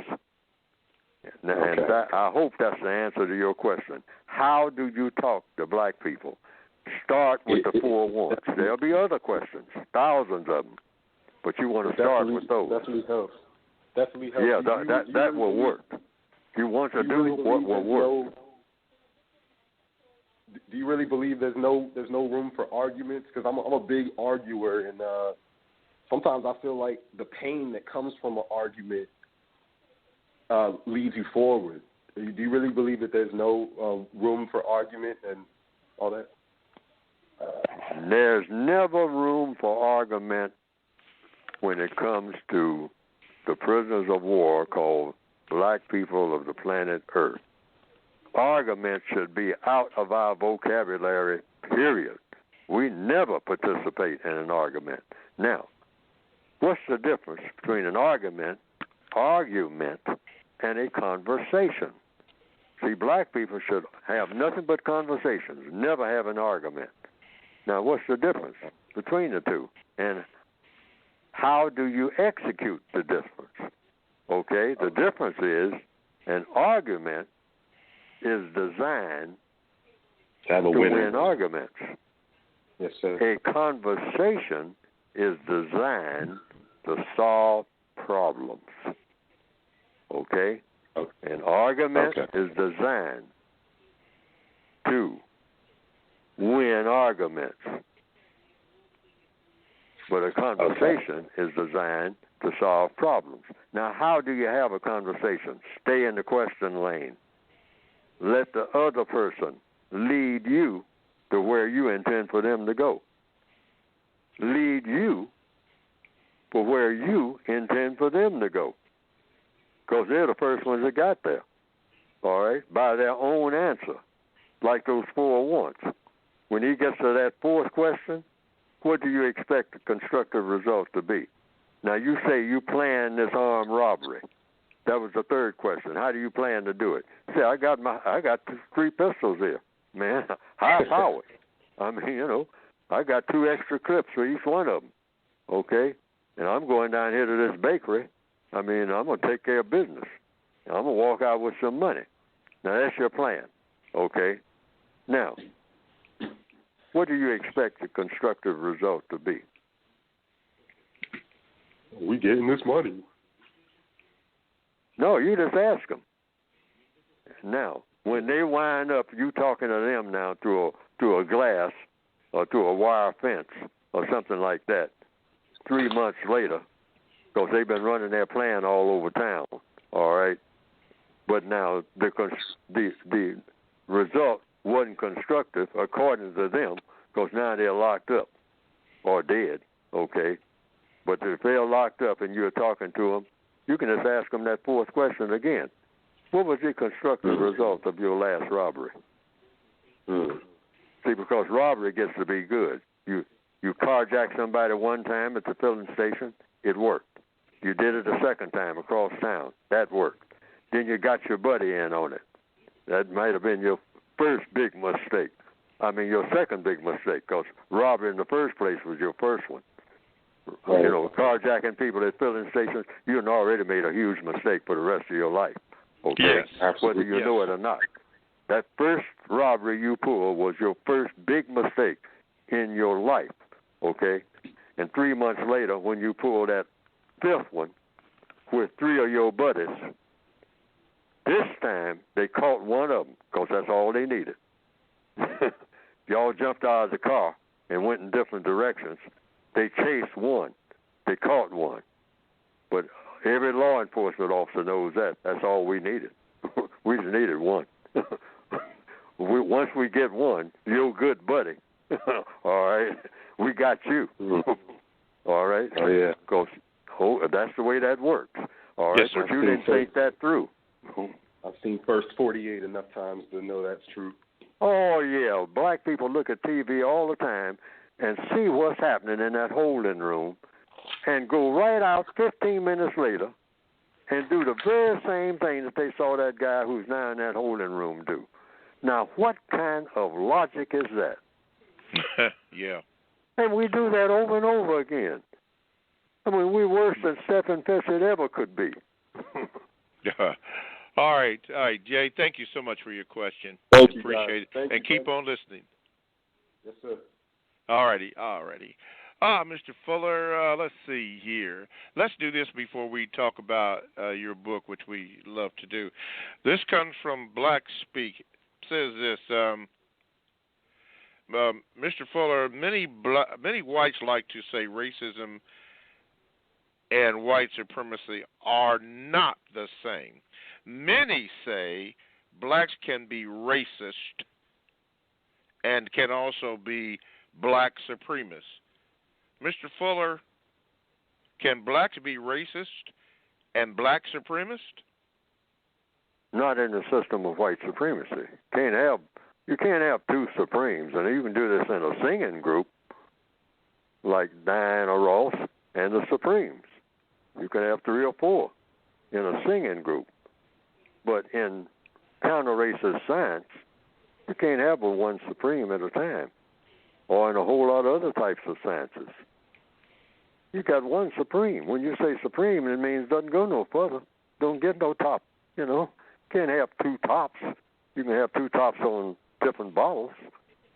And I hope that's the answer to your question. How do you talk to black people? Start with the 4 wants. There'll be other questions, thousands of them, but you want to start with those. Definitely helps. Yeah, that will work. You want to do what will work. Do you really believe there's no room for arguments? Because I'm a big arguer, and sometimes I feel like the pain that comes from an argument leads you forward. Do you really believe that there's no room for argument and all that? There's never room for argument when it comes to the prisoners of war called black people of the planet Earth. Argument should be out of our vocabulary, period. We never participate in an argument. Now, what's the difference between an argument, and a conversation? See, black people should have nothing but conversations, never have an argument. Now, what's the difference between the two? And how do you execute the difference? Okay, the difference is an argument is designed to win arguments. Yes, sir. A conversation is designed to solve problems. Okay? Okay. An argument Okay. is designed to win arguments. But a conversation is designed to solve problems. Now, how do you have a conversation? Stay in the question lane. Let the other person lead you to where you intend for them to go. Lead you for where you intend for them to go. Because they're the first ones that got there, all right, by their own answer, like those 4 wants. When he gets to that 4th question, what do you expect the constructive result to be? Now, you say you plan this armed robbery. That was the 3rd question. How do you plan to do it? Say, I got 3 pistols here, man, high powered. I mean, I got 2 extra clips for each one of them, okay? And I'm going down here to this bakery. I mean, I'm going to take care of business. I'm going to walk out with some money. Now, that's your plan, okay? Now, what do you expect the constructive result to be? We getting this money. No, you just ask them. Now, when they wind up, you talking to them now through a glass or through a wire fence or something like that, 3 months later, because they've been running their plan all over town, all right? But now the result wasn't constructive according to them, because now they're locked up or dead, okay? But if they're locked up and you're talking to them, you can just ask them that 4th question again. What was the constructive result of your last robbery? See, because robbery gets to be good. You carjacked somebody one time at the filling station, it worked. You did it a 2nd time across town, that worked. Then you got your buddy in on it. That might have been your first big mistake. I mean, your 2nd big mistake, because robbery in the first place was your first one. Right. Carjacking people at filling stations, you had already made a huge mistake for the rest of your life. Okay? Yes, absolutely. Whether you know it or not. That first robbery you pulled was your first big mistake in your life. Okay? And 3 months later, when you pull that 5th one with 3 of your buddies, this time they caught one of them, because that's all they needed. Y'all jumped out of the car and went in different directions. They chased one. They caught one. But every law enforcement officer knows that. That's all we needed. We just needed one. Once we get one, you're good, buddy. All right? We got you. All right? Oh, yeah. Because that's the way that works. All right? Yes, but you didn't think that through. I've seen First 48 enough times to know that's true. Oh, yeah. Black people look at TV all the time and see what's happening in that holding room and go right out 15 minutes later and do the very same thing that they saw that guy who's now in that holding room do. Now, what kind of logic is that? Yeah. And we do that over and over again. I mean, we're worse than Stephen Fetchit ever could be. All right, Jay, thank you so much for your question. Thank you, appreciate it. Thank and you, keep on listening. Yes, sir. All righty. Mr. Fuller, let's see here. Let's do this before we talk about your book, which we love to do. This comes from Black Speak. It says this, Mr. Fuller, many whites like to say racism and white supremacy are not the same. Many say blacks can be racist and can also be black supremacists. Mr. Fuller, can blacks be racist and black supremacist? Not in the system of white supremacy. You can't have 2 supremes, and you can do this in a singing group like Diana Ross and the Supremes. You can have 3 or 4 in a singing group. But in counter-racist science, you can't have but 1 supreme at a time, or in a whole lot of other types of sciences. You got 1 supreme. When you say supreme, it means doesn't go no further. Don't get no top, Can't have 2 tops. You can have 2 tops on different bottles,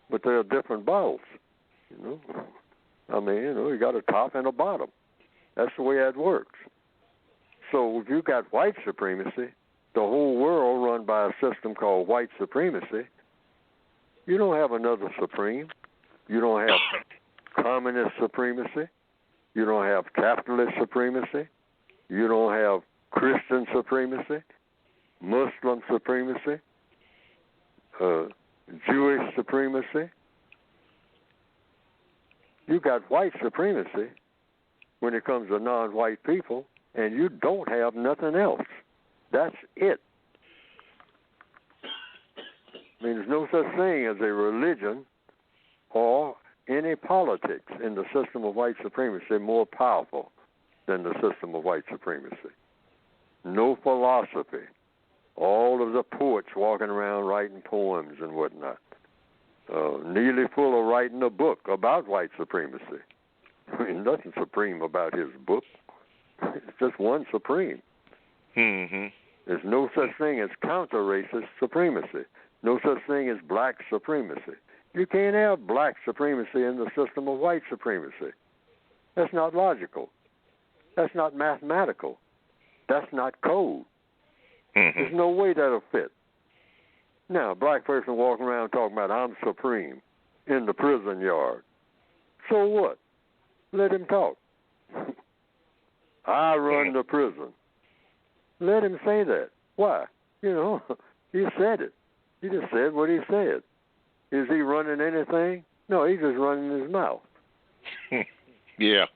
but they're different bottles, I mean, you got a top and a bottom. That's the way that works. So if you got white supremacy, the whole world run by a system called white supremacy, you don't have another supreme. You don't have communist supremacy. You don't have capitalist supremacy. You don't have Christian supremacy, Muslim supremacy, Jewish supremacy. You got white supremacy when it comes to non-white people, and you don't have nothing else. That's it. I mean, there's no such thing as a religion or any politics in the system of white supremacy more powerful than the system of white supremacy. No philosophy. All of the poets walking around writing poems and whatnot. Neely Fuller writing a book about white supremacy. I mean, nothing supreme about his book. It's just one supreme. Mm-hmm. There's no such thing as counter-racist supremacy. No such thing as black supremacy. You can't have black supremacy in the system of white supremacy. That's not logical. That's not mathematical. That's not code. Mm-hmm. There's no way that'll fit. Now, a black person walking around talking about I'm supreme in the prison yard. So what? Let him talk. I run the prison. Let him say that. Why? You know, he said it. He just said what he said. Is he running anything? No, he's just running his mouth. Yeah.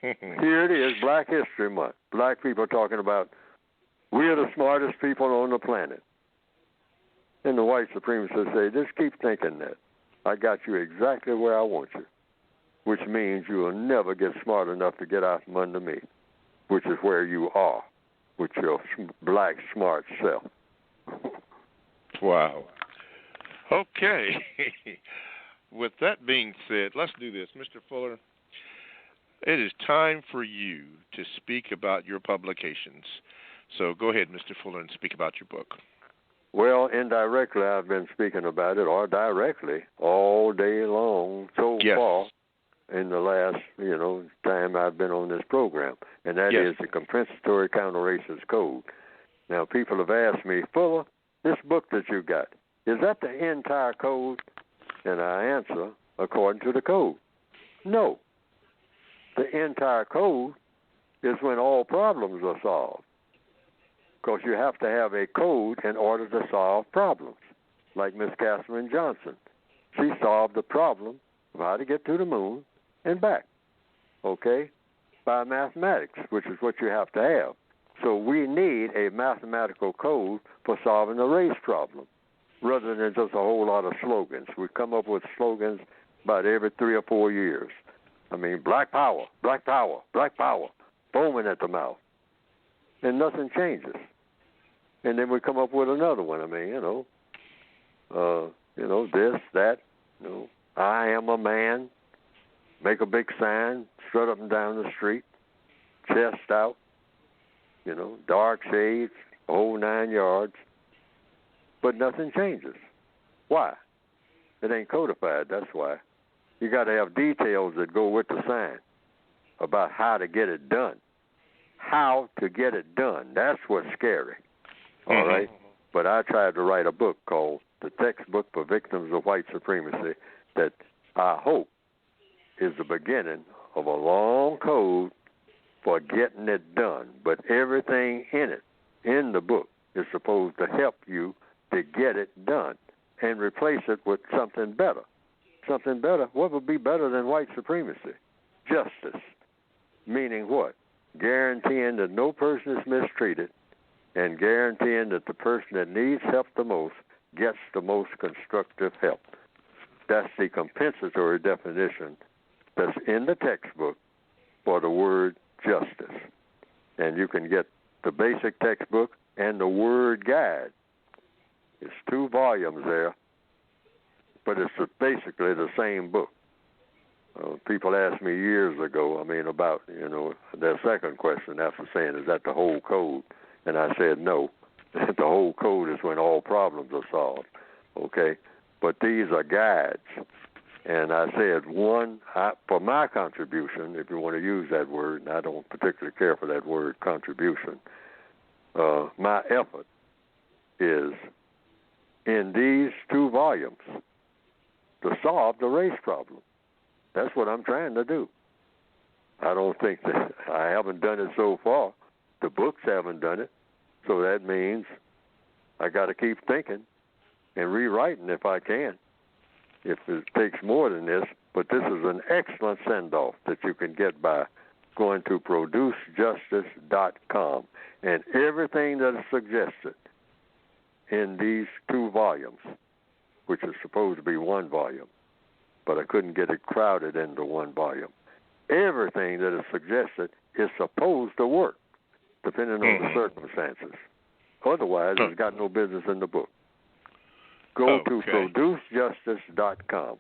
Here it is, Black History Month. Black people talking about we're the smartest people on the planet. And the white supremacists say, just keep thinking that. I got you exactly where I want you, which means you will never get smart enough to get out from under me, which is where you are with your black smart self. Wow. Okay. With that being said, let's do this. Mr. Fuller, it is time for you to speak about your publications. So go ahead, Mr. Fuller, and speak about your book. Well, indirectly, I've been speaking about it, or directly, all day long so far in the last, time I've been on this program, and that is the compensatory counter-racist code. Now, people have asked me, Fuller, this book that you got, is that the entire code? And I answer, according to the code, no. The entire code is when all problems are solved. Because you have to have a code in order to solve problems. Like Miss Katherine Johnson. She solved the problem of how to get to the moon and back, okay, by mathematics, which is what you have to have. So we need a mathematical code for solving the race problem, rather than just a whole lot of slogans. We come up with slogans about every 3 or 4 years. I mean, black power, black power, black power, foaming at the mouth. And nothing changes. And then we come up with another one. I mean, this, that, I am a man, make a big sign, strut up and down the street, chest out, dark shades, whole 9 yards. But nothing changes. Why? It ain't codified, that's why. You got to have details that go with the sign about how to get it done. How to get it done. That's what's scary. All right? But I tried to write a book called The Textbook for Victims of White Supremacy that I hope is the beginning of a long code for getting it done. But everything in it, in the book, is supposed to help you to get it done and replace it with something better. Something better? What would be better than white supremacy? Justice. Meaning what? Guaranteeing that no person is mistreated and guaranteeing that the person that needs help the most gets the most constructive help. That's the compensatory definition that's in the textbook for the word justice. And you can get the basic textbook and the word guide. It's 2 volumes there, but it's basically the same book. People asked me years ago, about, their second question after saying, is that the whole code? And I said, no. The whole code is when all problems are solved, okay? But these are guides. And I said for my contribution, if you want to use that word, and I don't particularly care for that word contribution, my effort is in these 2 volumes to solve the race problem. That's what I'm trying to do. I don't think that I haven't done it so far. The books haven't done it. So that means I got to keep thinking and rewriting if I can, if it takes more than this. But this is an excellent send-off that you can get by going to producejustice.com. And everything that is suggested in these 2 volumes, which is supposed to be 1 volume, but I couldn't get it crowded into 1 volume. Everything that is suggested is supposed to work, depending on the circumstances. Otherwise, it's got no business in the book. Go to producejustice.com.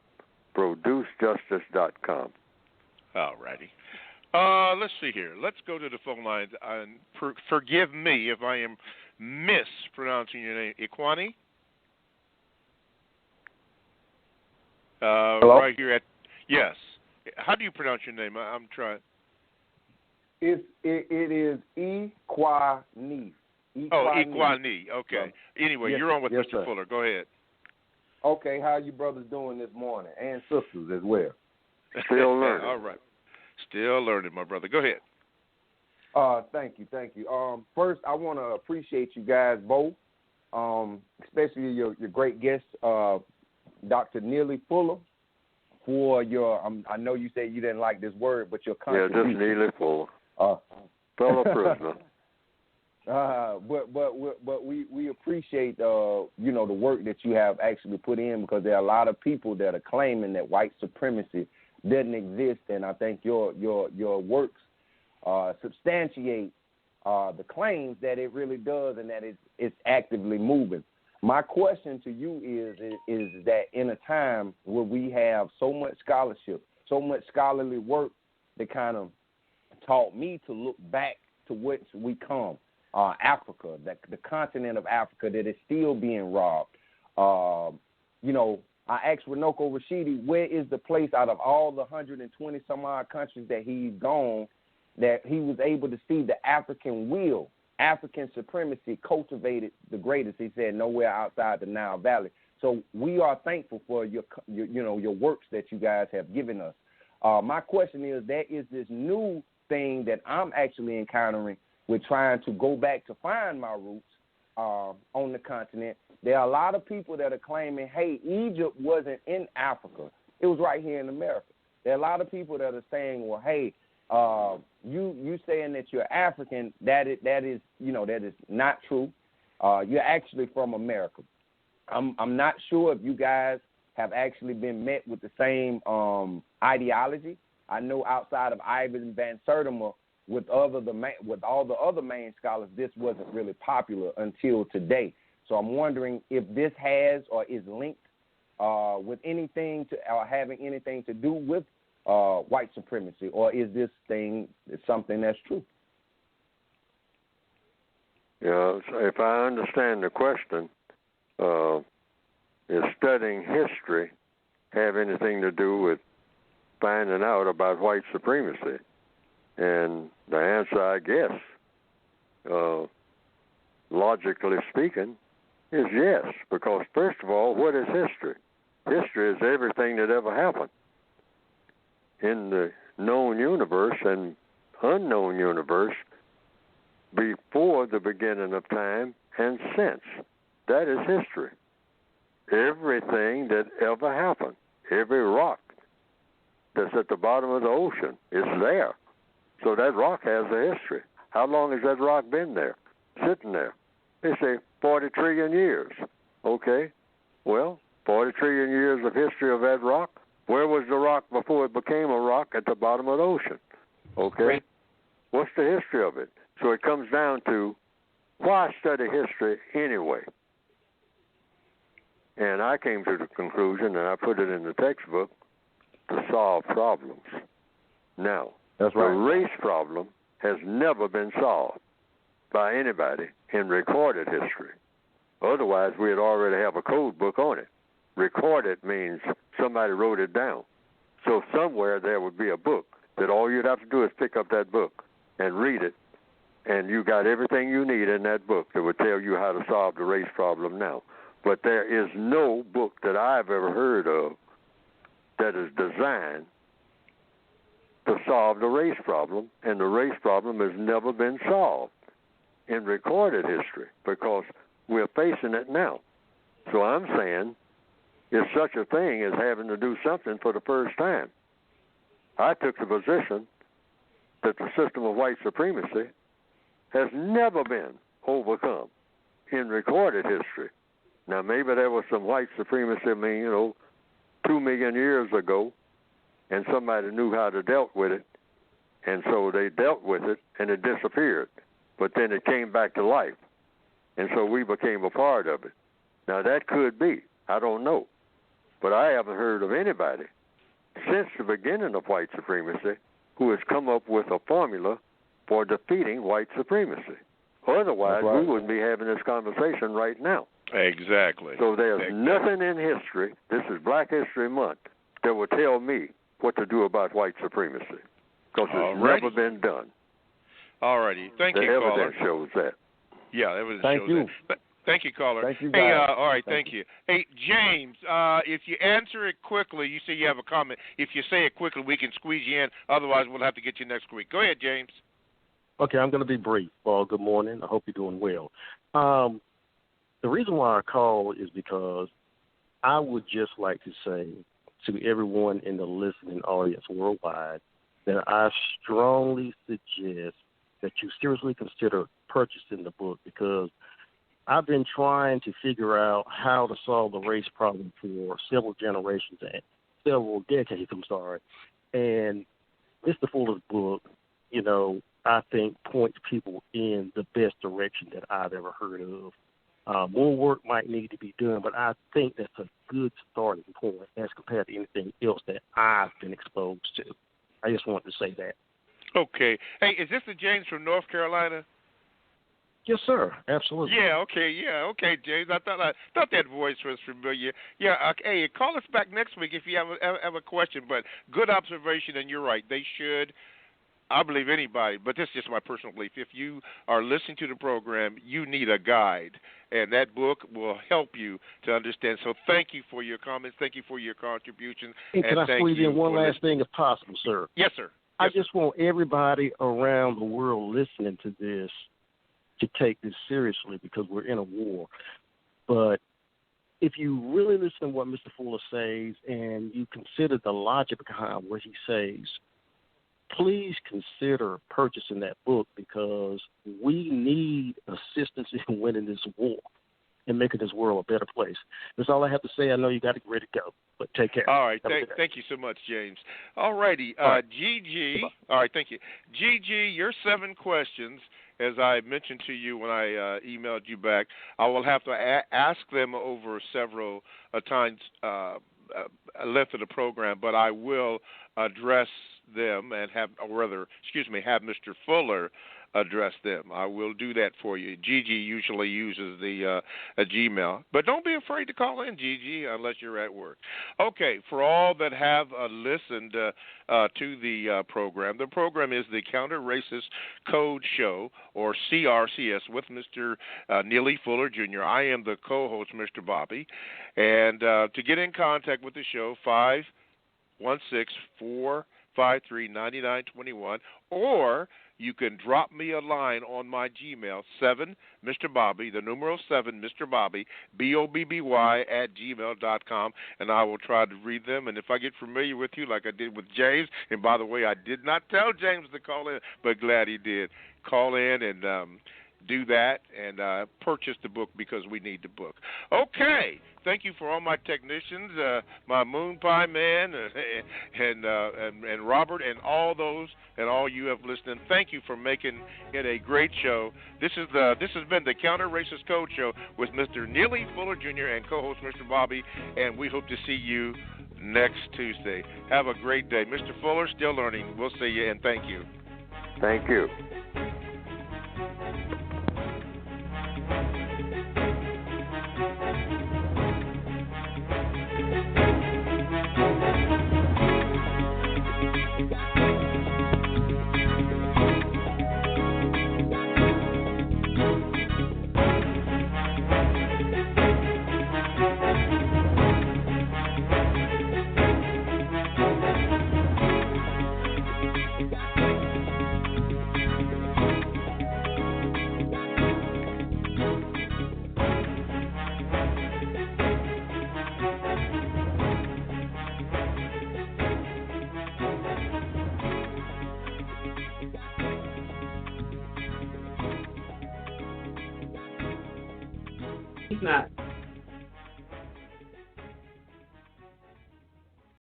Producejustice.com. All righty. Let's see here. Let's go to the phone lines. Forgive me if I am mispronouncing your name. Ikwani? Hello? Right here at... Yes. How do you pronounce your name? I'm trying. It is Ikwani. Ikwani. Okay. Anyway, yes, you're on with yes, Mr. sir. Fuller. Go ahead. Okay, how you brothers doing this morning? And sisters as well. Still learning. All right. Still learning, my brother. Go ahead. Thank you. First, I want to appreciate you guys both, especially your great guest, Dr. Neely Fuller, for your. I know you said you didn't like this word, but your contribution. Yeah, just Neely Fuller. Fellow prisoner. But we appreciate the work that you have actually put in, because there are a lot of people that are claiming that white supremacy doesn't exist, and I think your works substantiate the claims that it really does, and that it's actively moving. My question to you is that in a time where we have so much scholarship, so much scholarly work that kind of taught me to look back to whence we come, Africa, the continent of Africa that is still being robbed. I asked Runoko Rashidi, where is the place out of all the 120 some odd countries that he's gone that he was able to see the African will, African supremacy cultivated the greatest? He said nowhere outside the Nile Valley. So we are thankful for your works that you guys have given us. My question is, there is this new thing that I'm actually encountering with trying to go back to find my roots on the continent. There are a lot of people that are claiming, hey, Egypt wasn't in Africa. It was right here in America. There are a lot of people that are saying, well, hey, you saying that you're African, that is not true. You're actually from America. I'm not sure if you guys have actually been met with the same ideology. I know outside of Ivan Van Sertima, with all the other main scholars, this wasn't really popular until today. So I'm wondering if this has or is linked with anything or having anything to do with white supremacy, or is this thing something that's true? Yeah, if I understand the question, is studying history have anything to do with finding out about white supremacy? And the answer, I guess, logically speaking, is yes. Because first of all, what is history? History is everything that ever happened in the known universe and unknown universe before the beginning of time and since. That is history. Everything that ever happened, every rock that's at the bottom of the ocean is there. So that rock has a history. How long has that rock been there, sitting there? They say 40 trillion years. Okay, well, 40 trillion years of history of that rock. Where was the rock before it became a rock? At the bottom of the ocean. Okay, Right. What's the history of it? So it comes down to, why study history anyway? And I came to the conclusion, and I put it in the textbook, to solve problems. Now, That's right. the race problem has never been solved by anybody in recorded history. Otherwise, we'd already have a code book on it. Recorded means somebody wrote it down. So somewhere there would be a book that all you'd have to do is pick up that book and read it, and you got everything you need in that book that would tell you how to solve the race problem now. But there is no book that I've ever heard of that is designed to solve the race problem, and the race problem has never been solved in recorded history because we're facing it now. So I'm saying it's such a thing as having to do something for the first time. I took the position that the system of white supremacy has never been overcome in recorded history. Now, maybe there was some white supremacy, 2 million years ago, and somebody knew how to deal with it, and so they dealt with it, and it disappeared. But then it came back to life, and so we became a part of it. Now, that could be. I don't know. But I haven't heard of anybody since the beginning of white supremacy who has come up with a formula for defeating white supremacy. Otherwise, we wouldn't be having this conversation right now. Exactly. So there's nothing in history, this is Black History Month, that will tell me what to do about white supremacy, because it's never been done. All righty. Thank you, caller. The evidence shows that. Yeah, evidence shows that. Thank you, caller. Thank you, guys. Hey, all right, thank you. Hey, James, if you answer it quickly, you say you have a comment. If you say it quickly, we can squeeze you in. Otherwise, we'll have to get you next week. Go ahead, James. Okay, I'm going to be brief. Well, good morning. I hope you're doing well. The reason why I call is because I would just like to say to everyone in the listening audience worldwide that I strongly suggest that you seriously consider purchasing the book, because I've been trying to figure out how to solve the race problem for several generations and several decades, and Mr. Fuller's book, I think points people in the best direction that I've ever heard of. More work might need to be done, but I think that's a good starting point as compared to anything else that I've been exposed to. I just wanted to say that. Okay. Hey, is this the James from North Carolina? Yes, sir. Absolutely. Yeah. Okay, James. I thought that voice was familiar. Yeah. Hey, call us back next week if you have a question. But good observation, and you're right. They should. I believe anybody, but this is just my personal belief. If you are listening to the program, you need a guide, and that book will help you to understand. So thank you for your comments. Thank you for your contribution. And can I squeeze in one last thing if possible, sir? Yes, sir. I just want everybody around the world listening to this to take this seriously, because we're in a war. But if you really listen to what Mr. Fuller says and you consider the logic behind what he says, please consider purchasing that book, because we need assistance in winning this war and making this world a better place. That's all I have to say. I know you got to get ready to go, but take care. All right. Thank you so much, James. All righty. Gigi. All right. Thank you. Gigi, your 7 questions, as I mentioned to you when I emailed you back, I will have to ask them over several times length of the program, but I will address them and have Mr. Fuller address them. I will do that for you. Gigi usually uses the a Gmail, but don't be afraid to call in, Gigi, unless you're at work. Okay, for all that have listened to the program is the Counter Racist Code Show, or CRCS, with Mr. Neely Fuller Jr. I am the co-host, Mr. Bobby, and to get in contact with the show, 516-453-9921, or you can drop me a line on my Gmail, 7 Mr. Bobby, the numeral 7 Mr. Bobby, BOBBY @gmail.com, and I will try to read them. And if I get familiar with you like I did with James, and by the way, I did not tell James to call in, but glad he did. Call in and do that and purchase the book, because we need the book. Okay. Thank you for all my technicians, my Moon Pie Man, and Robert, and all those and all you have listened. Thank you for making it a great show. This has been the Counter Racist Code Show with Mr. Neely Fuller Jr. and co-host Mr. Bobby, and we hope to see you next Tuesday. Have a great day. Mr. Fuller, still learning. We'll see you, and thank you. Thank you. He's not.